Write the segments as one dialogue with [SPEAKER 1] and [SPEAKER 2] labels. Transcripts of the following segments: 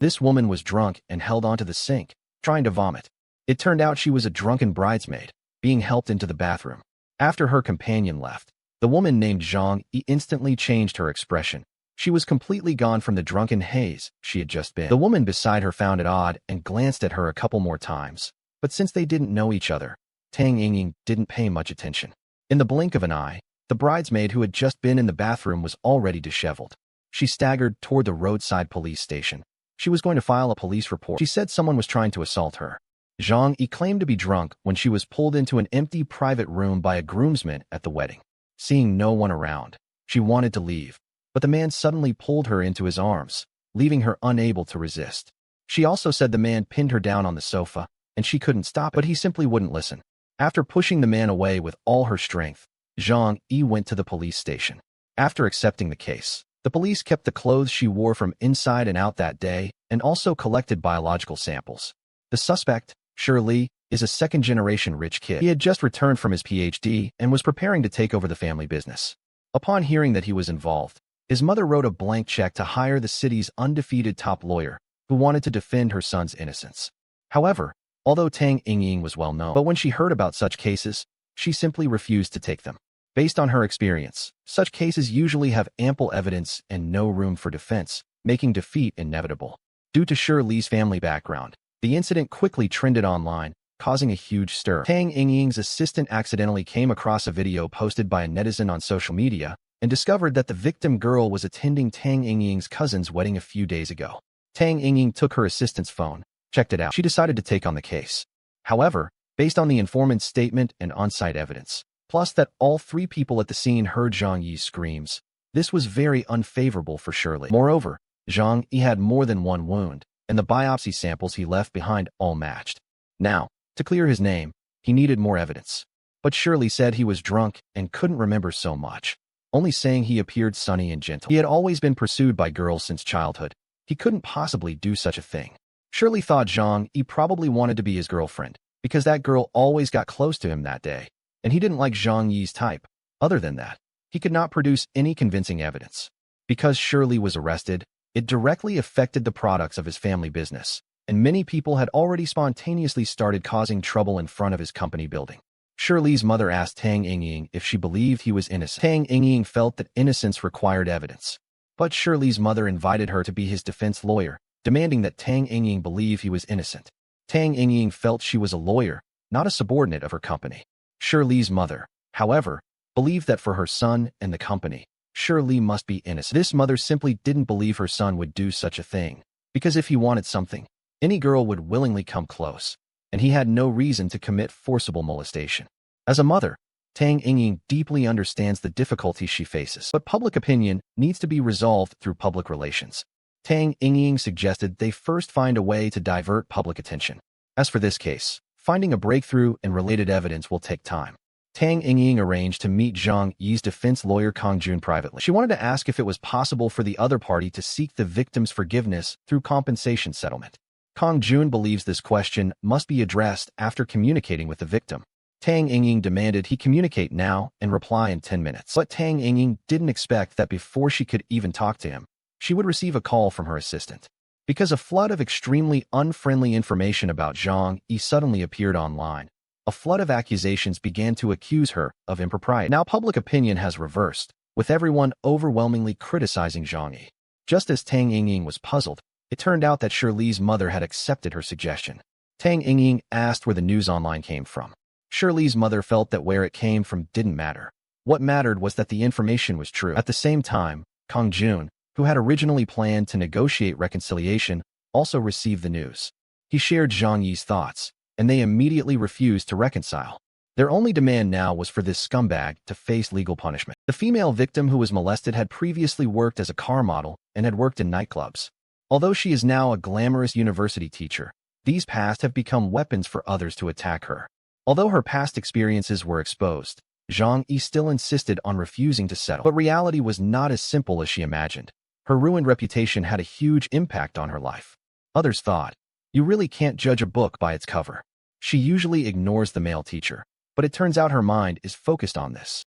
[SPEAKER 1] This woman was drunk and held onto the sink, trying to vomit. It turned out she was a drunken bridesmaid, being helped into the bathroom. After her companion left, the woman named Zhang Yi instantly changed her expression. She was completely gone from the drunken haze she had just been. The woman beside her found it odd and glanced at her a couple more times. But since they didn't know each other, Tang Yingying didn't pay much attention. In the blink of an eye, the bridesmaid who had just been in the bathroom was already disheveled. She staggered toward the roadside police station. She was going to file a police report. She said someone was trying to assault her. Zhang Yi claimed to be drunk when she was pulled into an empty private room by a groomsman at the wedding. Seeing no one around, she wanted to leave, but the man suddenly pulled her into his arms, leaving her unable to resist. She also said the man pinned her down on the sofa, and she couldn't stop it, but he simply wouldn't listen. After pushing the man away with all her strength, Zhang Yi went to the police station. After accepting the case, the police kept the clothes she wore from inside and out that day and also collected biological samples. The suspect, Zhilei, is a second-generation rich kid. He had just returned from his PhD and was preparing to take over the family business. Upon hearing that he was involved, his mother wrote a blank check to hire the city's undefeated top lawyer, who wanted to defend her son's innocence. However, although Tang Yingying was well known, but when she heard about such cases, she simply refused to take them. Based on her experience, such cases usually have ample evidence and no room for defense, making defeat inevitable. Due to Zhilei's family background, the incident quickly trended online, causing a huge stir. Tang Yingying's assistant accidentally came across a video posted by a netizen on social media and discovered that the victim girl was attending Tang Yingying's cousin's wedding a few days ago. Tang Yingying took her assistant's phone, checked it out. She decided to take on the case. However, based on the informant's statement and on-site evidence, plus that all three people at the scene heard Zhang Yi's screams, this was very unfavorable for Zhilei. Moreover, Zhang Yi had more than one wound, and the biopsy samples he left behind all matched. Now, to clear his name, he needed more evidence. But Zhilei said he was drunk and couldn't remember so much, only saying he appeared sunny and gentle. He had always been pursued by girls since childhood. He couldn't possibly do such a thing. Zhilei thought Zhang Yi probably wanted to be his girlfriend, because that girl always got close to him that day, and he didn't like Zhang Yi's type. Other than that, he could not produce any convincing evidence. Because Zhilei was arrested, it directly affected the products of his family business, and many people had already spontaneously started causing trouble in front of his company building. Zhilei's mother asked Tang Yingying if she believed he was innocent. Tang Yingying felt that innocence required evidence, but Zhilei's mother invited her to be his defense lawyer, demanding that Tang Yingying believe he was innocent. Tang Yingying felt she was a lawyer, not a subordinate of her company. Zhilei's mother, however, believed that for her son and the company, Zhilei must be innocent. This mother simply didn't believe her son would do such a thing, because if he wanted something, any girl would willingly come close, and he had no reason to commit forcible molestation. As a mother, Tang Yingying deeply understands the difficulties she faces, but public opinion needs to be resolved through public relations. Tang Yingying suggested they first find a way to divert public attention. As for this case, finding a breakthrough and related evidence will take time. Tang Yingying arranged to meet Zhang Yi's defense lawyer Kang Jun privately. She wanted to ask if it was possible for the other party to seek the victim's forgiveness through compensation settlement. Kang Jun believes this question must be addressed after communicating with the victim. Tang Yingying demanded he communicate now and reply in 10 minutes. But Tang Yingying didn't expect that before she could even talk to him, she would receive a call from her assistant. Because a flood of extremely unfriendly information about Zhang Yi suddenly appeared online, a flood of accusations began to accuse her of impropriety. Now public opinion has reversed, with everyone overwhelmingly criticizing Zhang Yi. Just as Tang Yingying was puzzled, it turned out that Zhilei's mother had accepted her suggestion. Tang Yingying asked where the news online came from. Zhilei's mother felt that where it came from didn't matter. What mattered was that the information was true. At the same time, Kang Jun, who had originally planned to negotiate reconciliation, also received the news. He shared Zhang Yi's thoughts, and they immediately refused to reconcile. Their only demand now was for this scumbag to face legal punishment. The female victim who was molested had previously worked as a car model and had worked in nightclubs. Although she is now a glamorous university teacher, these past have become weapons for others to attack her. Although her past experiences were exposed, Zhang Yi still insisted on refusing to settle. But reality was not as simple as she imagined. Her ruined reputation had a huge impact on her life. Others thought, you really can't judge a book by its cover. She usually ignores the male teacher, but it turns out her mind is focused on this.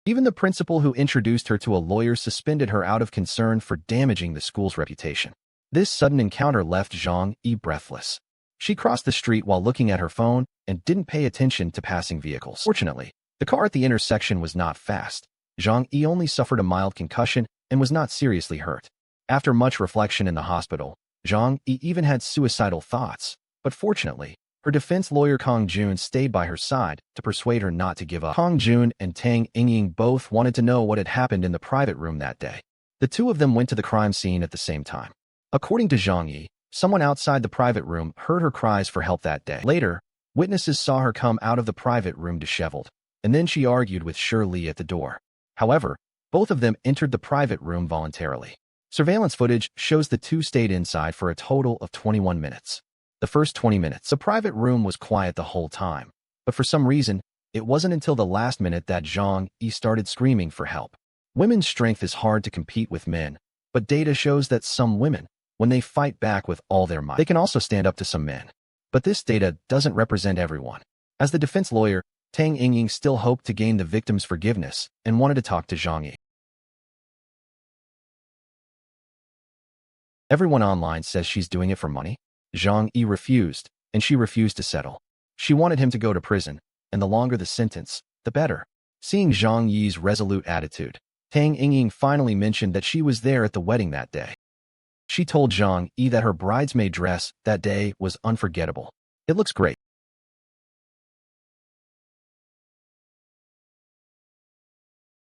[SPEAKER 1] Even the principal who introduced her to a lawyer suspended her out of concern for damaging the school's reputation. This sudden encounter left Zhang Yi breathless. She crossed the street while looking at her phone and didn't pay attention to passing vehicles. Fortunately, the car at the intersection was not fast. Zhang Yi only suffered a mild concussion and was not seriously hurt. After much reflection in the hospital, Zhang Yi even had suicidal thoughts, but fortunately, her defense lawyer Kong Jun stayed by her side to persuade her not to give up. Kong Jun and Tang Yingying both wanted to know what had happened in the private room that day. The two of them went to the crime scene at the same time. According to Zhang Yi, someone outside the private room heard her cries for help that day. Later, witnesses saw her come out of the private room disheveled, and then she argued with Zhilei at the door. However, both of them entered the private room voluntarily. Surveillance footage shows the two stayed inside for a total of 21 minutes. The first 20 minutes, the private room was quiet the whole time, but for some reason, it wasn't until the last minute that Zhang Yi started screaming for help. Women's strength is hard to compete with men, but data shows that some women, when they fight back with all their might, they can also stand up to some men. But this data doesn't represent everyone. As the defense lawyer, Tang Yingying still hoped to gain the victim's forgiveness and wanted to talk to Zhang Yi. Everyone online says she's doing it for money. Zhang Yi refused, and she refused to settle. She wanted him to go to prison, and the longer the sentence, the better. Seeing Zhang Yi's resolute attitude, Tang Yingying finally mentioned that she was there at the wedding that day. She told Zhang Yi that her bridesmaid dress that day was unforgettable. It looks great.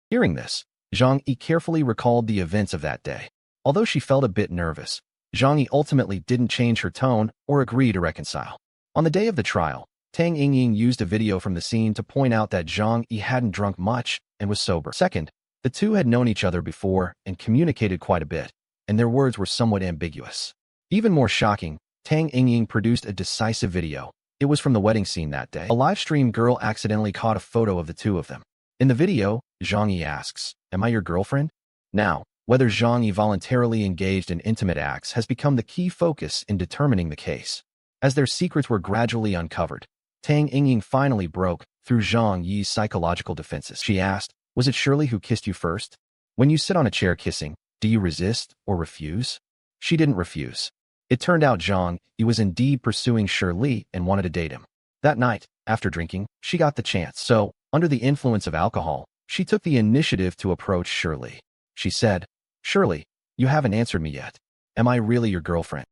[SPEAKER 1] Hearing this, Zhang Yi carefully recalled the events of that day. Although she felt a bit nervous, Zhang Yi ultimately didn't change her tone or agree to reconcile. On the day of the trial, Tang Yingying used a video from the scene to point out that Zhang Yi hadn't drunk much and was sober. Second, the two had known each other before and communicated quite a bit, and their words were somewhat ambiguous. Even more shocking, Tang Yingying produced a decisive video. It was from the wedding scene that day. A live-stream girl accidentally caught a photo of the two of them. In the video, Zhang Yi asks, "Am I your girlfriend?" Now, whether Zhang Yi voluntarily engaged in intimate acts has become the key focus in determining the case. As their secrets were gradually uncovered, Tang Yingying finally broke through Zhang Yi's psychological defenses. She asked, "Was it Zhilei who kissed you first? When you sit on a chair kissing, do you resist or refuse?" She didn't refuse. It turned out Zhang Yi was indeed pursuing Zhilei and wanted to date him. That night, after drinking, she got the chance. So, under the influence of alcohol, she took the initiative to approach Zhilei. She said, "Zhilei, you haven't answered me yet. Am I really your girlfriend?"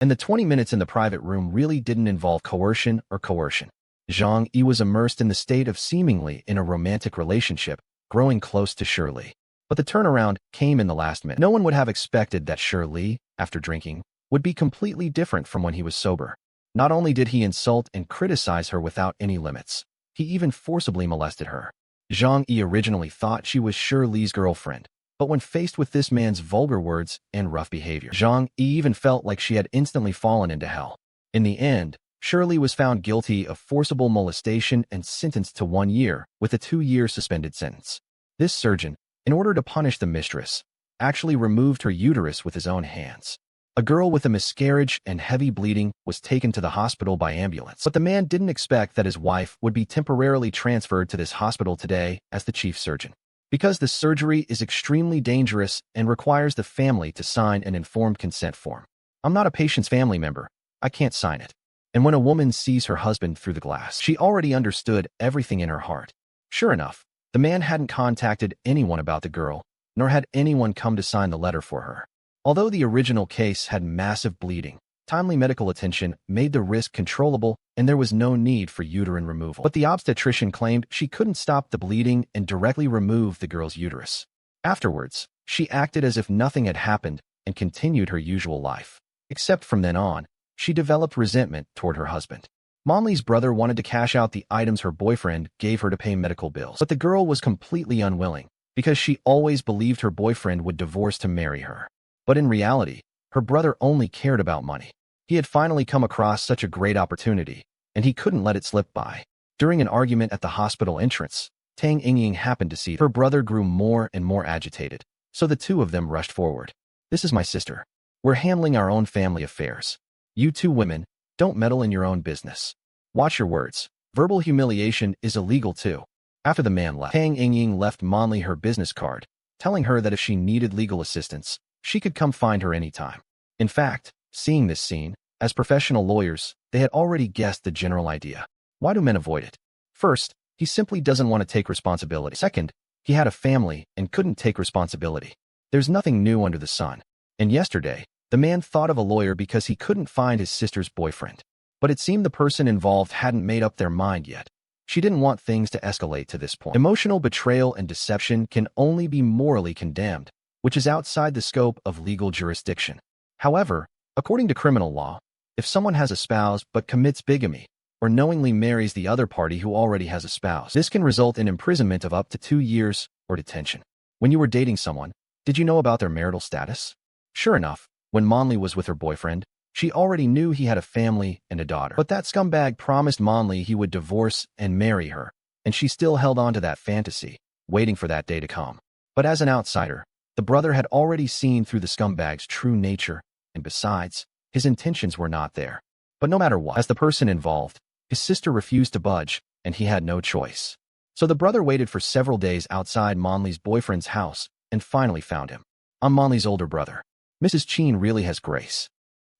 [SPEAKER 1] And the 20 minutes in the private room really didn't involve coercion or coercion. Zhang Yi was immersed in the state of seemingly in a romantic relationship, growing close to Zhilei. But the turnaround came in the last minute. No one would have expected that Zhilei, after drinking, would be completely different from when he was sober. Not only did he insult and criticize her without any limits, he even forcibly molested her. Zhang Yi originally thought she was Zhilei's girlfriend, but when faced with this man's vulgar words and rough behavior, Zhang Yi even felt like she had instantly fallen into hell. In the end, Zhilei was found guilty of forcible molestation and sentenced to 1 year with a 2-year suspended sentence. This surgeon, in order to punish the mistress, actually removed her uterus with his own hands. A girl with a miscarriage and heavy bleeding was taken to the hospital by ambulance. But the man didn't expect that his wife would be temporarily transferred to this hospital today as the chief surgeon. Because the surgery is extremely dangerous and requires the family to sign an informed consent form. "I'm not a patient's family member. I can't sign it." And when a woman sees her husband through the glass, she already understood everything in her heart. Sure enough, the man hadn't contacted anyone about the girl, nor had anyone come to sign the letter for her. Although the original case had massive bleeding, timely medical attention made the risk controllable and there was no need for uterine removal. But the obstetrician claimed she couldn't stop the bleeding and directly remove the girl's uterus. Afterwards, she acted as if nothing had happened and continued her usual life. Except from then on, she developed resentment toward her husband. Monli's brother wanted to cash out the items her boyfriend gave her to pay medical bills, but the girl was completely unwilling because she always believed her boyfriend would divorce to marry her. But in reality, her brother only cared about money. He had finally come across such a great opportunity, and he couldn't let it slip by. During an argument at the hospital entrance, Tang Yingying happened to see her brother grew more and more agitated, so the two of them rushed forward. "This is my sister. We're handling our own family affairs. You two women, don't meddle in your own business. Watch your words. Verbal humiliation is illegal too." After the man left, Tang Yingying left Monli her business card, telling her that if she needed legal assistance, she could come find her anytime. In fact, seeing this scene, as professional lawyers, they had already guessed the general idea. Why do men avoid it? First, he simply doesn't want to take responsibility. Second, he had a family and couldn't take responsibility. There's nothing new under the sun. And yesterday, the man thought of a lawyer because he couldn't find his sister's boyfriend. But it seemed the person involved hadn't made up their mind yet. She didn't want things to escalate to this point. Emotional betrayal and deception can only be morally condemned, which is outside the scope of legal jurisdiction. However, according to criminal law, if someone has a spouse but commits bigamy, or knowingly marries the other party who already has a spouse, this can result in imprisonment of up to 2 years or detention. When you were dating someone, did you know about their marital status? Sure enough, when Monli was with her boyfriend, she already knew he had a family and a daughter. But that scumbag promised Monli he would divorce and marry her, and she still held on to that fantasy, waiting for that day to come. But as an outsider, the brother had already seen through the scumbag's true nature, and besides, his intentions were not there. But no matter what, as the person involved, his sister refused to budge, and he had no choice. So the brother waited for several days outside Monli's boyfriend's house and finally found him. I'm Monli's older brother. Mrs. Qin really has grace.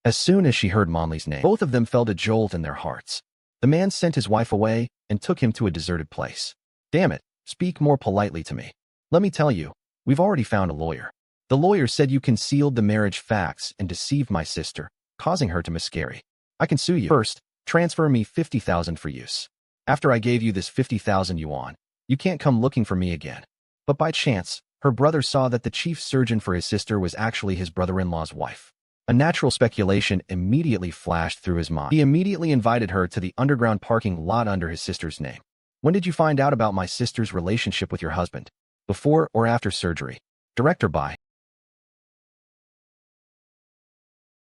[SPEAKER 1] As soon as she heard Monli's name, both of them felt a jolt in their hearts. The man sent his wife away and took him to a deserted place. Damn it, speak more politely to me. Let me tell you, we've already found a lawyer. The lawyer said you concealed the marriage facts and deceived my sister, causing her to miscarry. I can sue you. First, transfer me 50,000 for use. After I gave you this 50,000 yuan, you can't come looking for me again. But by chance, her brother saw that the chief surgeon for his sister was actually his brother-in-law's wife. A natural speculation immediately flashed through his mind. He immediately invited her to the underground parking lot under his sister's name. When did you find out about my sister's relationship with your husband? Before or after surgery? Director by.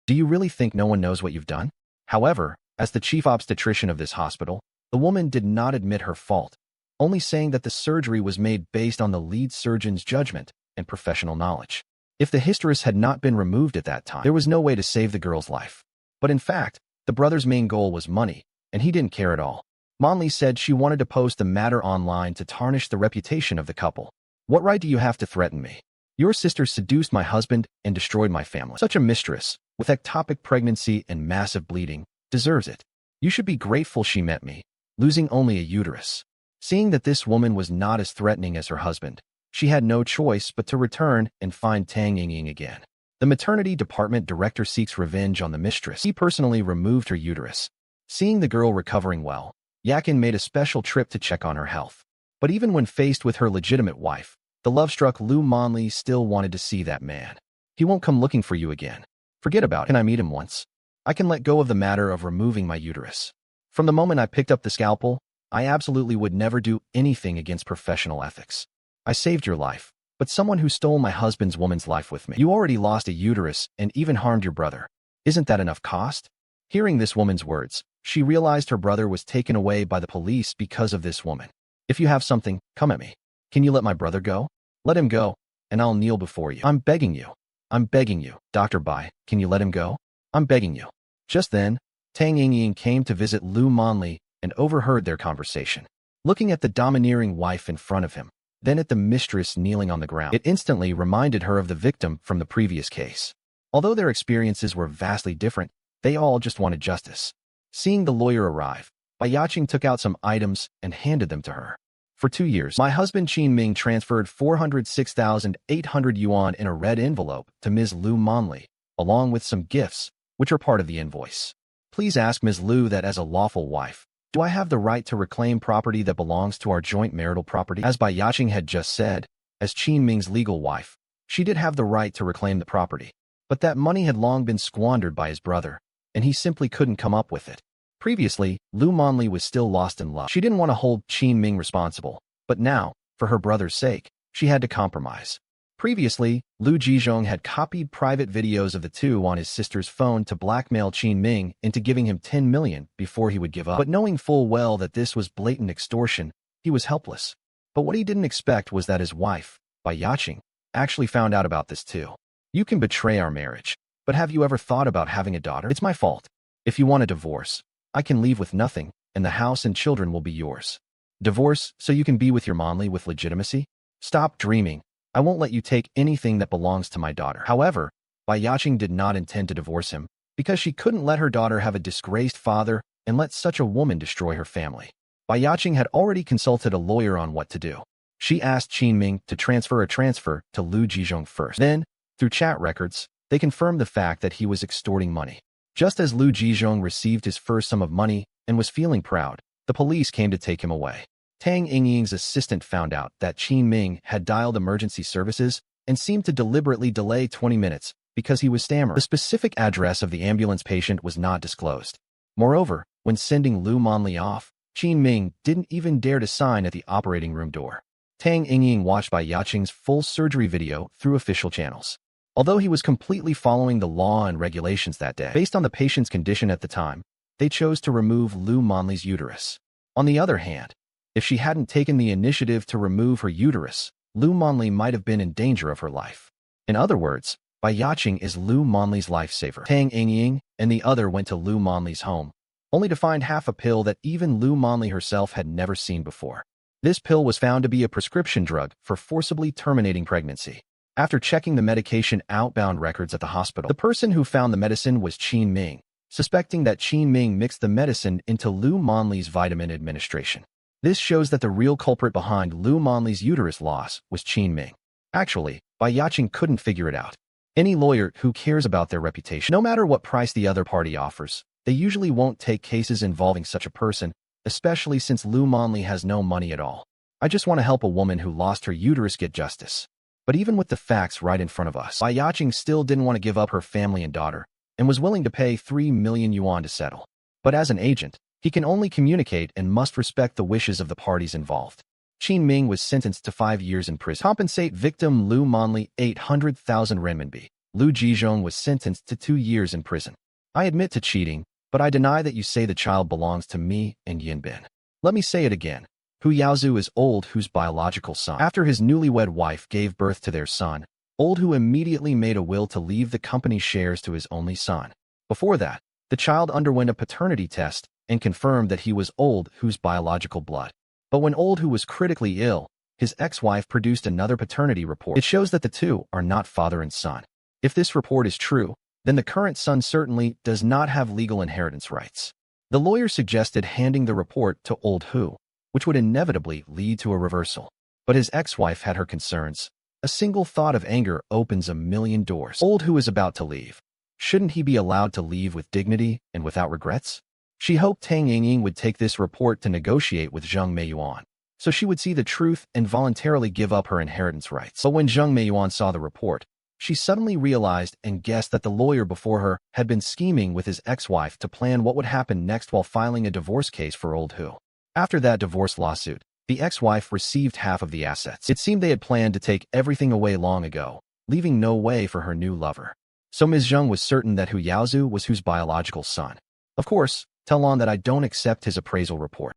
[SPEAKER 1] Do you really think no one knows what you've done? However, as the chief obstetrician of this hospital, the woman did not admit her fault, only saying that the surgery was made based on the lead surgeon's judgment and professional knowledge. If the hysterus had not been removed at that time, there was no way to save the girl's life. But in fact, the brother's main goal was money, and he didn't care at all. Monli said she wanted to post the matter online to tarnish the reputation of the couple. What right do you have to threaten me? Your sister seduced my husband and destroyed my family. Such a mistress, with ectopic pregnancy and massive bleeding, deserves it. You should be grateful she met me, losing only a uterus. Seeing that this woman was not as threatening as her husband, she had no choice but to return and find Tang Yingying again. The maternity department director seeks revenge on the mistress. He personally removed her uterus. Seeing the girl recovering well, Yakin made a special trip to check on her health. But even when faced with her legitimate wife, the love-struck Lu Monli still wanted to see that man. He won't come looking for you again. Forget about it. Can I meet him once? I can let go of the matter of removing my uterus. From the moment I picked up the scalpel, I absolutely would never do anything against professional ethics. I saved your life, but someone who stole my husband's woman's life with me. You already lost a uterus and even harmed your brother. Isn't that enough cost? Hearing this woman's words, she realized her brother was taken away by the police because of this woman. If you have something, come at me. Can you let my brother go? Let him go, and I'll kneel before you. I'm begging you. I'm begging you. Dr. Bai, can you let him go? I'm begging you. Just then, Tang Yingying came to visit Lu Monli and overheard their conversation. Looking at the domineering wife in front of him, then at the mistress kneeling on the ground, it instantly reminded her of the victim from the previous case. Although their experiences were vastly different, they all just wanted justice. Seeing the lawyer arrive, Bai Yaqing took out some items and handed them to her. For 2 years, my husband Qin Ming transferred 406,800 yuan in a red envelope to Ms. Lu Monli, along with some gifts, which are part of the invoice. Please ask Ms. Lu that as a lawful wife, do I have the right to reclaim property that belongs to our joint marital property? As Bai Yaqing had just said, as Qin Ming's legal wife, she did have the right to reclaim the property. But that money had long been squandered by his brother, and he simply couldn't come up with it. Previously, Lu Monli was still lost in love. She didn't want to hold Qin Ming responsible, but now, for her brother's sake, she had to compromise. Previously, Lu Jizhong had copied private videos of the two on his sister's phone to blackmail Qin Ming into giving him 10 million before he would give up. But knowing full well that this was blatant extortion, he was helpless. But what he didn't expect was that his wife, Bai Yaqing, actually found out about this too. You can betray our marriage, but have you ever thought about having a daughter? It's my fault. If you want a divorce, I can leave with nothing, and the house and children will be yours. Divorce so you can be with your Monli with legitimacy? Stop dreaming. I won't let you take anything that belongs to my daughter. However, Bai Yaqing did not intend to divorce him because she couldn't let her daughter have a disgraced father and let such a woman destroy her family. Bai Yaqing had already consulted a lawyer on what to do. She asked Qin Ming to transfer to Lu Jizhong first. Then, through chat records, they confirmed the fact that he was extorting money. Just as Lu Jizhong received his first sum of money and was feeling proud, the police came to take him away. Tang Yingying's assistant found out that Qin Ming had dialed emergency services and seemed to deliberately delay 20 minutes because he was stammering. The specific address of the ambulance patient was not disclosed. Moreover, when sending Lu Monli off, Qin Ming didn't even dare to sign at the operating room door. Tang Yingying watched Bai Yaqing's full surgery video through official channels. Although he was completely following the law and regulations that day, based on the patient's condition at the time, they chose to remove Lu Monli's uterus. On the other hand, if she hadn't taken the initiative to remove her uterus, Lu Monli might have been in danger of her life. In other words, Bai Yaqing is Lu Monli's lifesaver. Tang Yingying and the other went to Lu Monli's home, only to find half a pill that even Lu Monli herself had never seen before. This pill was found to be a prescription drug for forcibly terminating pregnancy. After checking the medication outbound records at the hospital, the person who found the medicine was Qin Ming, suspecting that Qin Ming mixed the medicine into Lu Monli's vitamin administration. This shows that the real culprit behind Lu Monli's uterus loss was Qin Ming. Actually, Bai Yaqing couldn't figure it out. Any lawyer who cares about their reputation, no matter what price the other party offers, they usually won't take cases involving such a person, especially since Lu Monli has no money at all. I just want to help a woman who lost her uterus get justice. But even with the facts right in front of us, Bai Yaqing still didn't want to give up her family and daughter, and was willing to pay 3 million yuan to settle. But as an agent, he can only communicate and must respect the wishes of the parties involved. Qin Ming was sentenced to 5 years in prison. Compensate victim Lu Monli 800,000 renminbi. Lu Jizhong was sentenced to 2 years in prison. I admit to cheating, but I deny that you say the child belongs to me and Yin Bin. Let me say it again. Hu Yaozu is Old Hu's biological son. After his newlywed wife gave birth to their son, Old Hu immediately made a will to leave the company's shares to his only son. Before that, the child underwent a paternity test and confirmed that he was Old Hu's biological blood. But when Old Hu was critically ill, his ex-wife produced another paternity report. It shows that the two are not father and son. If this report is true, then the current son certainly does not have legal inheritance rights. The lawyer suggested handing the report to Old Hu, which would inevitably lead to a reversal. But his ex-wife had her concerns. A single thought of anger opens a million doors. Old Hu is about to leave. Shouldn't he be allowed to leave with dignity and without regrets? She hoped Tang Yingying would take this report to negotiate with Zheng Meiyuan, so she would see the truth and voluntarily give up her inheritance rights. But when Zheng Meiyuan saw the report, she suddenly realized and guessed that the lawyer before her had been scheming with his ex-wife to plan what would happen next while filing a divorce case for Old Hu. After that divorce lawsuit, the ex-wife received half of the assets. It seemed they had planned to take everything away long ago, leaving no way for her new lover. So Ms. Zheng was certain that Hu Yaozu was Hu's biological son. Of course, tell Lon that I don't accept his appraisal report.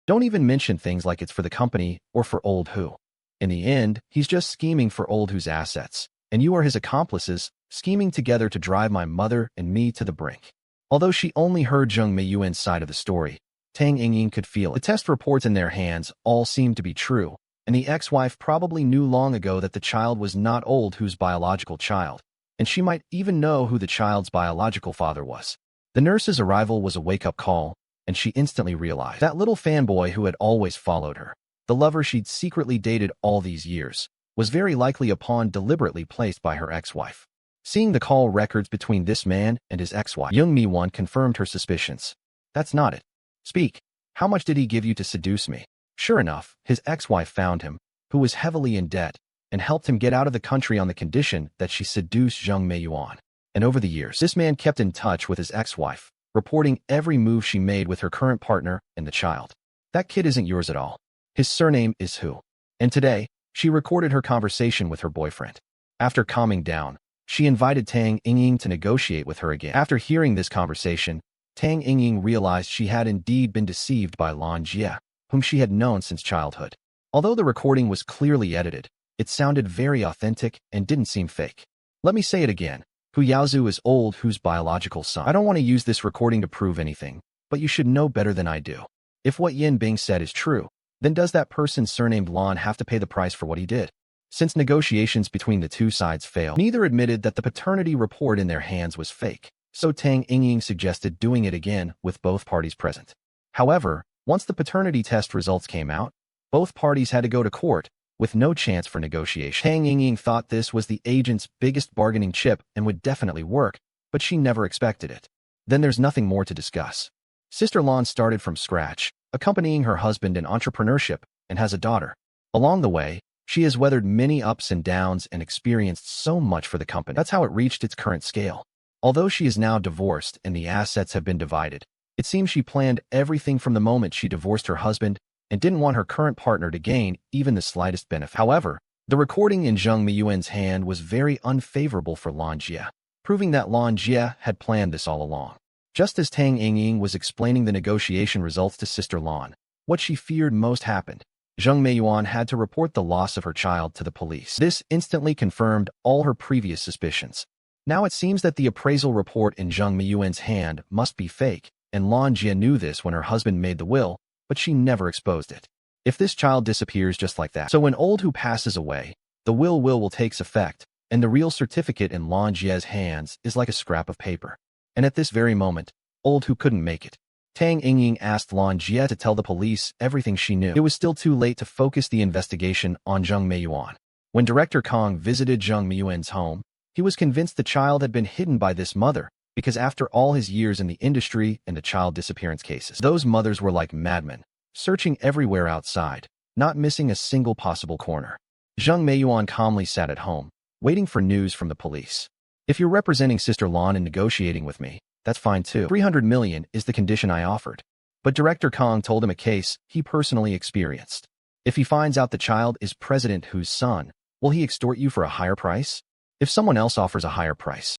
[SPEAKER 1] Don't even mention things like it's for the company or for Old Hu. In the end, he's just scheming for Old Hu's assets, and you are his accomplices, scheming together to drive my mother and me to the brink. Although she only heard Zheng Meiyuan's side of the story, Tang Yingying could feel it. The test reports in their hands all seemed to be true, and the ex-wife probably knew long ago that the child was not Old Hu's biological child, and she might even know who the child's biological father was. The nurse's arrival was a wake-up call, and she instantly realized that little fanboy who had always followed her, the lover she'd secretly dated all these years, was very likely a pawn deliberately placed by her ex-wife. Seeing the call records between this man and his ex-wife, Young Mi-wan confirmed her suspicions. That's not it. Speak. How much did he give you to seduce me? Sure enough, his ex-wife found him, who was heavily in debt, and helped him get out of the country on the condition that she seduced Zheng Meiyuan. And over the years, this man kept in touch with his ex-wife, reporting every move she made with her current partner and the child. That kid isn't yours at all. His surname is Hu. And today, she recorded her conversation with her boyfriend. After calming down, she invited Tang Yingying to negotiate with her again. After hearing this conversation, Tang Yingying realized she had indeed been deceived by Lan Jie, whom she had known since childhood. Although the recording was clearly edited, it sounded very authentic and didn't seem fake. Let me say it again. Hu Yaozu is Old Hu's biological son. I don't want to use this recording to prove anything, but you should know better than I do. If what Yin Bing said is true, then does that person surnamed Lon have to pay the price for what he did? Since negotiations between the two sides failed, neither admitted that the paternity report in their hands was fake, so Tang Yingying suggested doing it again with both parties present. However, once the paternity test results came out, both parties had to go to court, with no chance for negotiation. Tang Yingying thought this was the agent's biggest bargaining chip and would definitely work, but she never expected it. Then there's nothing more to discuss. Sister Lon started from scratch, accompanying her husband in entrepreneurship, and has a daughter. Along the way, she has weathered many ups and downs and experienced so much for the company. That's how it reached its current scale. Although she is now divorced and the assets have been divided, it seems she planned everything from the moment she divorced her husband and didn't want her current partner to gain even the slightest benefit. However, the recording in Zhang Miyuan's hand was very unfavorable for Lan Jie, proving that Lan Jie had planned this all along. Just as Tang Yingying was explaining the negotiation results to Sister Lan, what she feared most happened. Zhang Meiyuan had to report the loss of her child to the police. This instantly confirmed all her previous suspicions. Now it seems that the appraisal report in Zhang Meiyuan's hand must be fake, and Lan Jie knew this when her husband made the will, but she never exposed it. If this child disappears just like that, so when Old Hu passes away, the will takes effect, and the real certificate in Lan Jie's hands is like a scrap of paper. And at this very moment, Old Hu couldn't make it. Tang Yingying asked Lan Jie to tell the police everything she knew. It was still too late to focus the investigation on Zhang Meiyuan. When Director Kong visited Zhang Meiyuan's home, he was convinced the child had been hidden by this mother, because after all his years in the industry and the child disappearance cases, those mothers were like madmen, searching everywhere outside, not missing a single possible corner. Zhang Meiyuan calmly sat at home, waiting for news from the police. If you're representing Sister Lan and negotiating with me, that's fine too. 300 million is the condition I offered. But Director Kong told him a case he personally experienced. If he finds out the child is President Hu's son, will he extort you for a higher price? If someone else offers a higher price,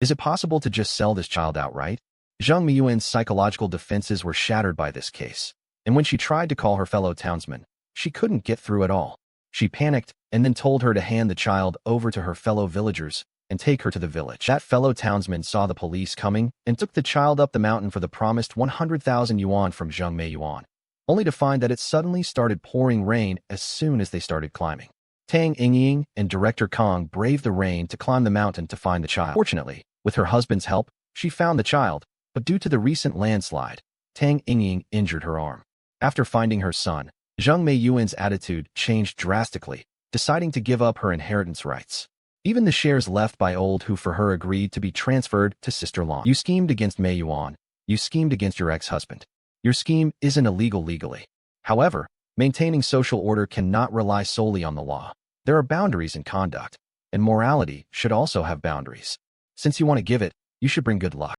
[SPEAKER 1] is it possible to just sell this child outright? Zhang Meiyuan's psychological defenses were shattered by this case, and when she tried to call her fellow townsmen, she couldn't get through at all. She panicked and then told her to hand the child over to her fellow villagers and take her to the village. That fellow townsman saw the police coming and took the child up the mountain for the promised 100,000 yuan from Zhang Meiyuan, only to find that it suddenly started pouring rain as soon as they started climbing. Tang Yingying and Director Kong braved the rain to climb the mountain to find the child. Fortunately, with her husband's help, she found the child, but due to the recent landslide, Tang Yingying injured her arm. After finding her son, Zhang Meiyuan's attitude changed drastically, deciding to give up her inheritance rights. Even the shares left by Old Hu for her agreed to be transferred to Sister Lan. You schemed against Meiyuan. You schemed against your ex-husband. Your scheme isn't illegal legally. However, maintaining social order cannot rely solely on the law. There are boundaries in conduct, and morality should also have boundaries. Since you want to give it, you should bring good luck.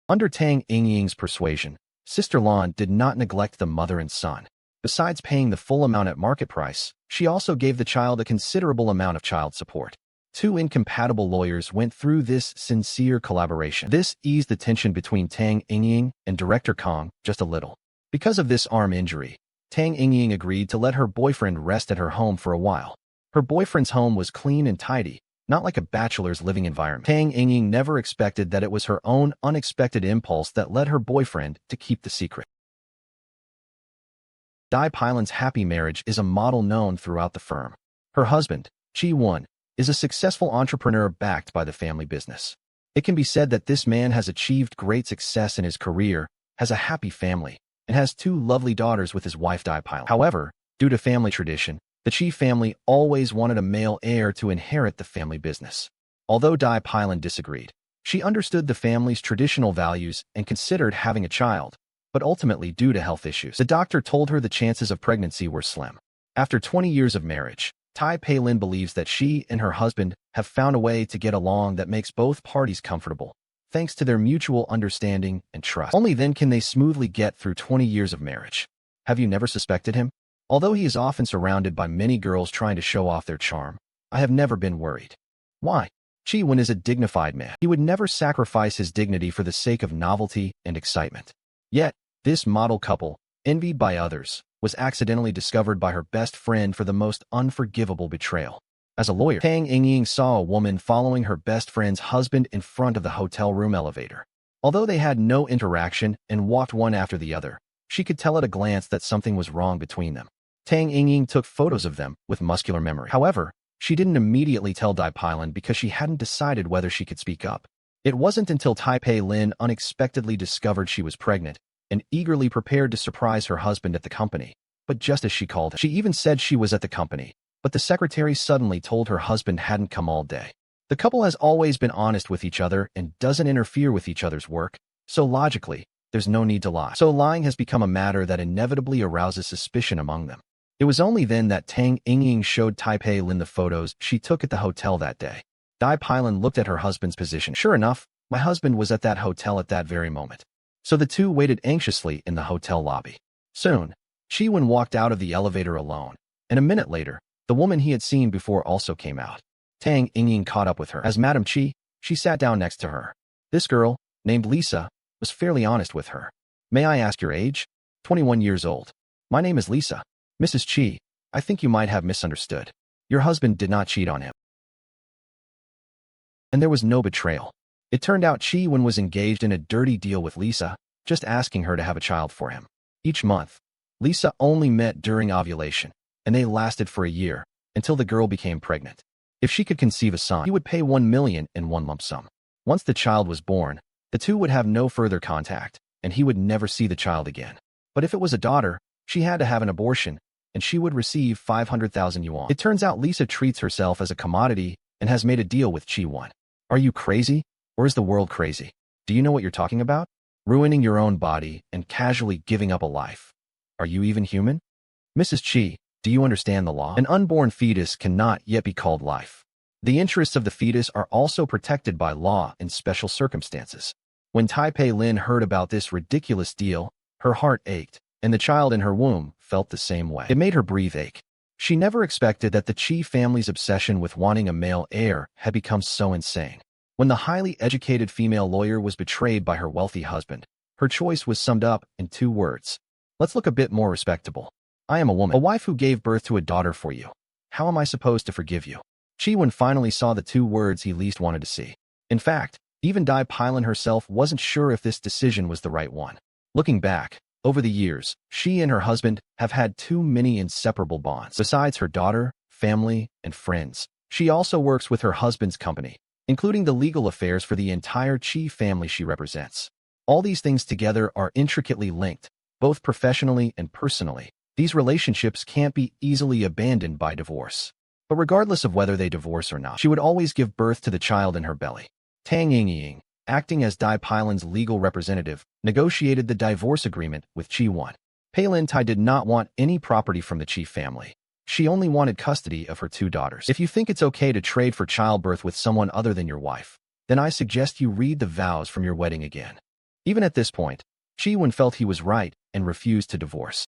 [SPEAKER 1] Under Tang Yingying's persuasion, Sister Lan did not neglect the mother and son. Besides paying the full amount at market price, she also gave the child a considerable amount of child support. Two incompatible lawyers went through this sincere collaboration. This eased the tension between Tang Yingying and Director Kong just a little. Because of this arm injury, Tang Yingying agreed to let her boyfriend rest at her home for a while. Her boyfriend's home was clean and tidy, not like a bachelor's living environment. Tang Yingying never expected that it was her own unexpected impulse that led her boyfriend to keep the secret. Dai Pailan's happy marriage is a model known throughout the firm. Her husband, Chi Won, is a successful entrepreneur backed by the family business. It can be said that this man has achieved great success in his career, has a happy family, and has two lovely daughters with his wife Dai Pailan. However, due to family tradition, the Chi family always wanted a male heir to inherit the family business. Although Dai Pailan disagreed, she understood the family's traditional values and considered having a child, but ultimately due to health issues, the doctor told her the chances of pregnancy were slim. After 20 years of marriage, Dai Pailan believes that she and her husband have found a way to get along that makes both parties comfortable, thanks to their mutual understanding and trust. Only then can they smoothly get through 20 years of marriage. Have you never suspected him? Although he is often surrounded by many girls trying to show off their charm, I have never been worried. Why? Chi Wen is a dignified man. He would never sacrifice his dignity for the sake of novelty and excitement. Yet, this model couple, envied by others, was accidentally discovered by her best friend for the most unforgivable betrayal. As a lawyer, Tang Yingying saw a woman following her best friend's husband in front of the hotel room elevator. Although they had no interaction and walked one after the other, She could tell at a glance that something was wrong between them. Tang Yingying took photos of them with muscular memory. However, she didn't immediately tell Dai Pailan because she hadn't decided whether she could speak up. It wasn't until Taipei Lin unexpectedly discovered she was pregnant and eagerly prepared to surprise her husband at the company. But just as she called him, she even said she was at the company, but the secretary suddenly told her husband hadn't come all day. The couple has always been honest with each other and doesn't interfere with each other's work, so logically, there's no need to lie. So lying has become a matter that inevitably arouses suspicion among them. It was only then that Tang Yingying showed Taipei Lin the photos she took at the hotel that day. Dai Pailan looked at her husband's position. Sure enough, my husband was at that hotel at that very moment. So the two waited anxiously in the hotel lobby. Soon, Qi Wen walked out of the elevator alone, and a minute later, the woman he had seen before also came out. Tang Yingying caught up with her. As Madame Qi, she sat down next to her. This girl, named Lisa, was fairly honest with her. May I ask your age? 21 years old. My name is Lisa. Mrs. Qi, I think you might have misunderstood. Your husband did not cheat on him. And there was no betrayal. It turned out Qi Wen was engaged in a dirty deal with Lisa, just asking her to have a child for him. Each month, Lisa only met during ovulation, and they lasted for a year, until the girl became pregnant. If she could conceive a son, he would pay 1 million in one lump sum. Once the child was born, the two would have no further contact, and he would never see the child again. But if it was a daughter, she had to have an abortion, and she would receive 500,000 yuan. It turns out Lisa treats herself as a commodity and has made a deal with Qi Wen. Are you crazy? Or is the world crazy? Do you know what you're talking about? Ruining your own body and casually giving up a life. Are you even human? Mrs. Qi, do you understand the law? An unborn fetus cannot yet be called life. The interests of the fetus are also protected by law in special circumstances. When Taipei Lin heard about this ridiculous deal, her heart ached, and the child in her womb felt the same way. It made her breathe ache. She never expected that the Qi family's obsession with wanting a male heir had become so insane. When the highly educated female lawyer was betrayed by her wealthy husband, her choice was summed up in 2 words. Let's look a bit more respectable. I am a woman, a wife who gave birth to a daughter for you. How am I supposed to forgive you? Qi Wen finally saw the 2 words he least wanted to see. In fact, even Dai Pailan herself wasn't sure if this decision was the right one. Looking back, over the years, she and her husband have had too many inseparable bonds. Besides her daughter, family, and friends, she also works with her husband's company, including the legal affairs for the entire Qi family she represents. All these things together are intricately linked, both professionally and personally. These relationships can't be easily abandoned by divorce. But regardless of whether they divorce or not, she would always give birth to the child in her belly. Tang Yingying, acting as Dai Pailan's legal representative, negotiated the divorce agreement with Qi Wen. Pei Lin Tai did not want any property from the Qi family. She only wanted custody of her 2 daughters. If you think it's okay to trade for childbirth with someone other than your wife, then I suggest you read the vows from your wedding again. Even at this point, Qi Wen felt he was right and refused to divorce.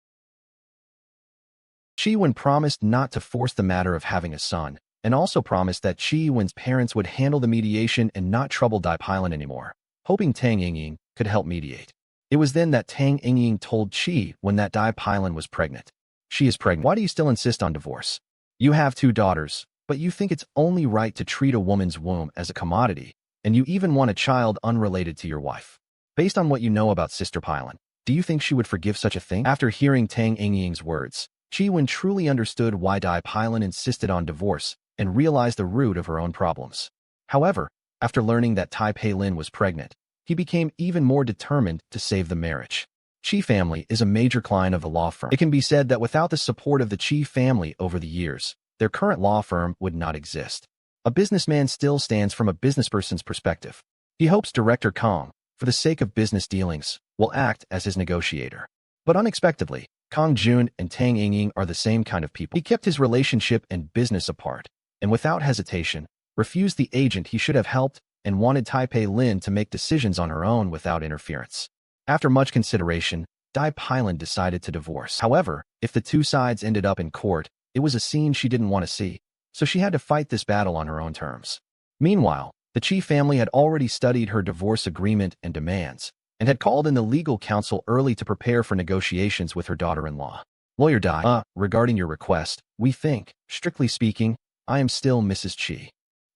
[SPEAKER 1] Qi Wen promised not to force the matter of having a son, and also promised that Qi Wen's parents would handle the mediation and not trouble Dai Pailan anymore, hoping Tang Yingying could help mediate. It was then that Tang Yingying told Qi Wen that Dai Pailan was pregnant. She is pregnant. Why do you still insist on divorce? You have 2 daughters, but you think it's only right to treat a woman's womb as a commodity, and you even want a child unrelated to your wife. Based on what you know about Sister Pailan, do you think she would forgive such a thing? After hearing Tang Yingying's words, Qi Wen truly understood why Dai Pailan insisted on divorce and realized the root of her own problems. However, after learning that Taipei Lin was pregnant, he became even more determined to save the marriage. Qi family is a major client of the law firm. It can be said that without the support of the Qi family over the years, their current law firm would not exist. A businessman still stands from a businessperson's perspective. He hopes Director Kong, for the sake of business dealings, will act as his negotiator. But unexpectedly, Kong Jun and Tang Yingying are the same kind of people. He kept his relationship and business apart, and without hesitation, refused the agent he should have helped and wanted Taipei Lin to make decisions on her own without interference. After much consideration, Dai Pailan decided to divorce. However, if the 2 sides ended up in court, it was a scene she didn't want to see, so she had to fight this battle on her own terms. Meanwhile, the Qi family had already studied her divorce agreement and demands, and had called in the legal counsel early to prepare for negotiations with her daughter-in-law. Lawyer Dai, regarding your request, we think, strictly speaking, I am still Mrs. Qi.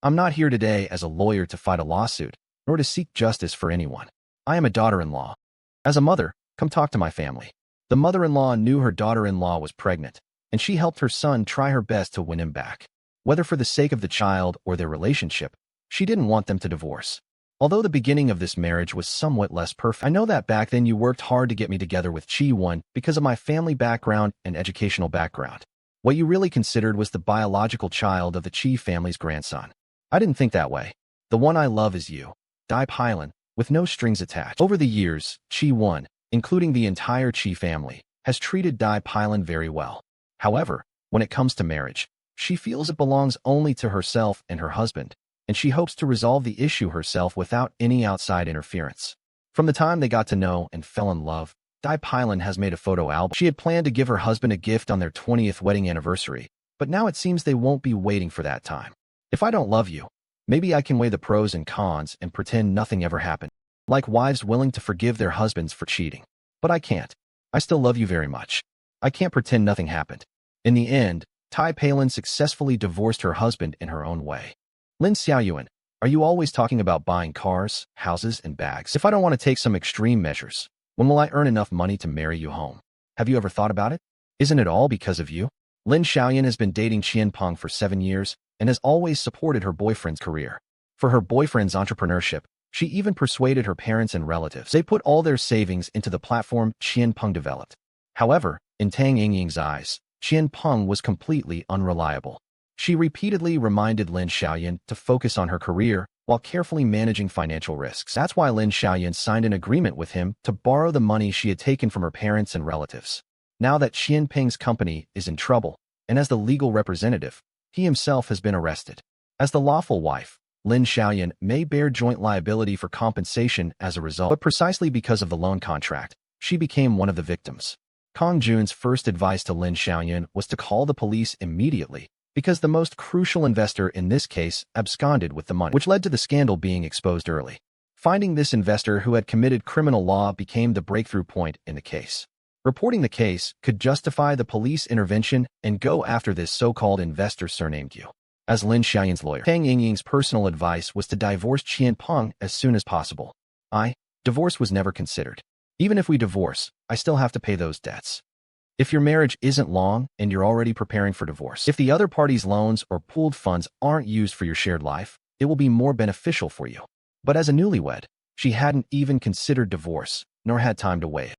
[SPEAKER 1] I'm not here today as a lawyer to fight a lawsuit, nor to seek justice for anyone. I am a daughter-in-law. As a mother, come talk to my family. The mother-in-law knew her daughter-in-law was pregnant, and she helped her son try her best to win him back. Whether for the sake of the child or their relationship, she didn't want them to divorce. Although the beginning of this marriage was somewhat less perfect, I know that back then you worked hard to get me together with Chi-won because of my family background and educational background. What you really considered was the biological child of the Chi family's grandson. I didn't think that way. The one I love is you, Dai Pailan, with no strings attached. Over the years, Chi-won, including the entire Chi family, has treated Dai Pailan very well. However, when it comes to marriage, she feels it belongs only to herself and her husband, and she hopes to resolve the issue herself without any outside interference. From the time they got to know and fell in love, Dai Pailan has made a photo album. She had planned to give her husband a gift on their 20th wedding anniversary, but now it seems they won't be waiting for that time. If I don't love you, maybe I can weigh the pros and cons and pretend nothing ever happened. Like wives willing to forgive their husbands for cheating. But I can't. I still love you very much. I can't pretend nothing happened. In the end, Dai Pailan successfully divorced her husband in her own way. Lin Xiaoyuan, are you always talking about buying cars, houses, and bags? If I don't want to take some extreme measures, when will I earn enough money to marry you home? Have you ever thought about it? Isn't it all because of you? Lin Xiaoyan has been dating Qian Peng for 7 years and has always supported her boyfriend's career. For her boyfriend's entrepreneurship, she even persuaded her parents and relatives. They put all their savings into the platform Qian Peng developed. However, in Tang Yingying's eyes, Qian Peng was completely unreliable. She repeatedly reminded Lin Xiaoyan to focus on her career while carefully managing financial risks. That's why Lin Xiaoyan signed an agreement with him to borrow the money she had taken from her parents and relatives. Now that Qian Peng's company is in trouble, and as the legal representative, he himself has been arrested. As the lawful wife, Lin Xiaoyan may bear joint liability for compensation as a result, but precisely because of the loan contract, she became one of the victims. Kong Jun's first advice to Lin Xiaoyan was to call the police immediately, because the most crucial investor in this case absconded with the money, which led to the scandal being exposed early. Finding this investor who had committed criminal law became the breakthrough point in the case. Reporting the case could justify the police intervention and go after this so-called investor surnamed Yu. As Lin Xiaoyan's lawyer, Tang Yingying's personal advice was to divorce Qian Peng as soon as possible. Divorce was never considered. Even if we divorce, I still have to pay those debts. If your marriage isn't long and you're already preparing for divorce, if the other party's loans or pooled funds aren't used for your shared life, it will be more beneficial for you. But as a newlywed, she hadn't even considered divorce, nor had time to weigh it.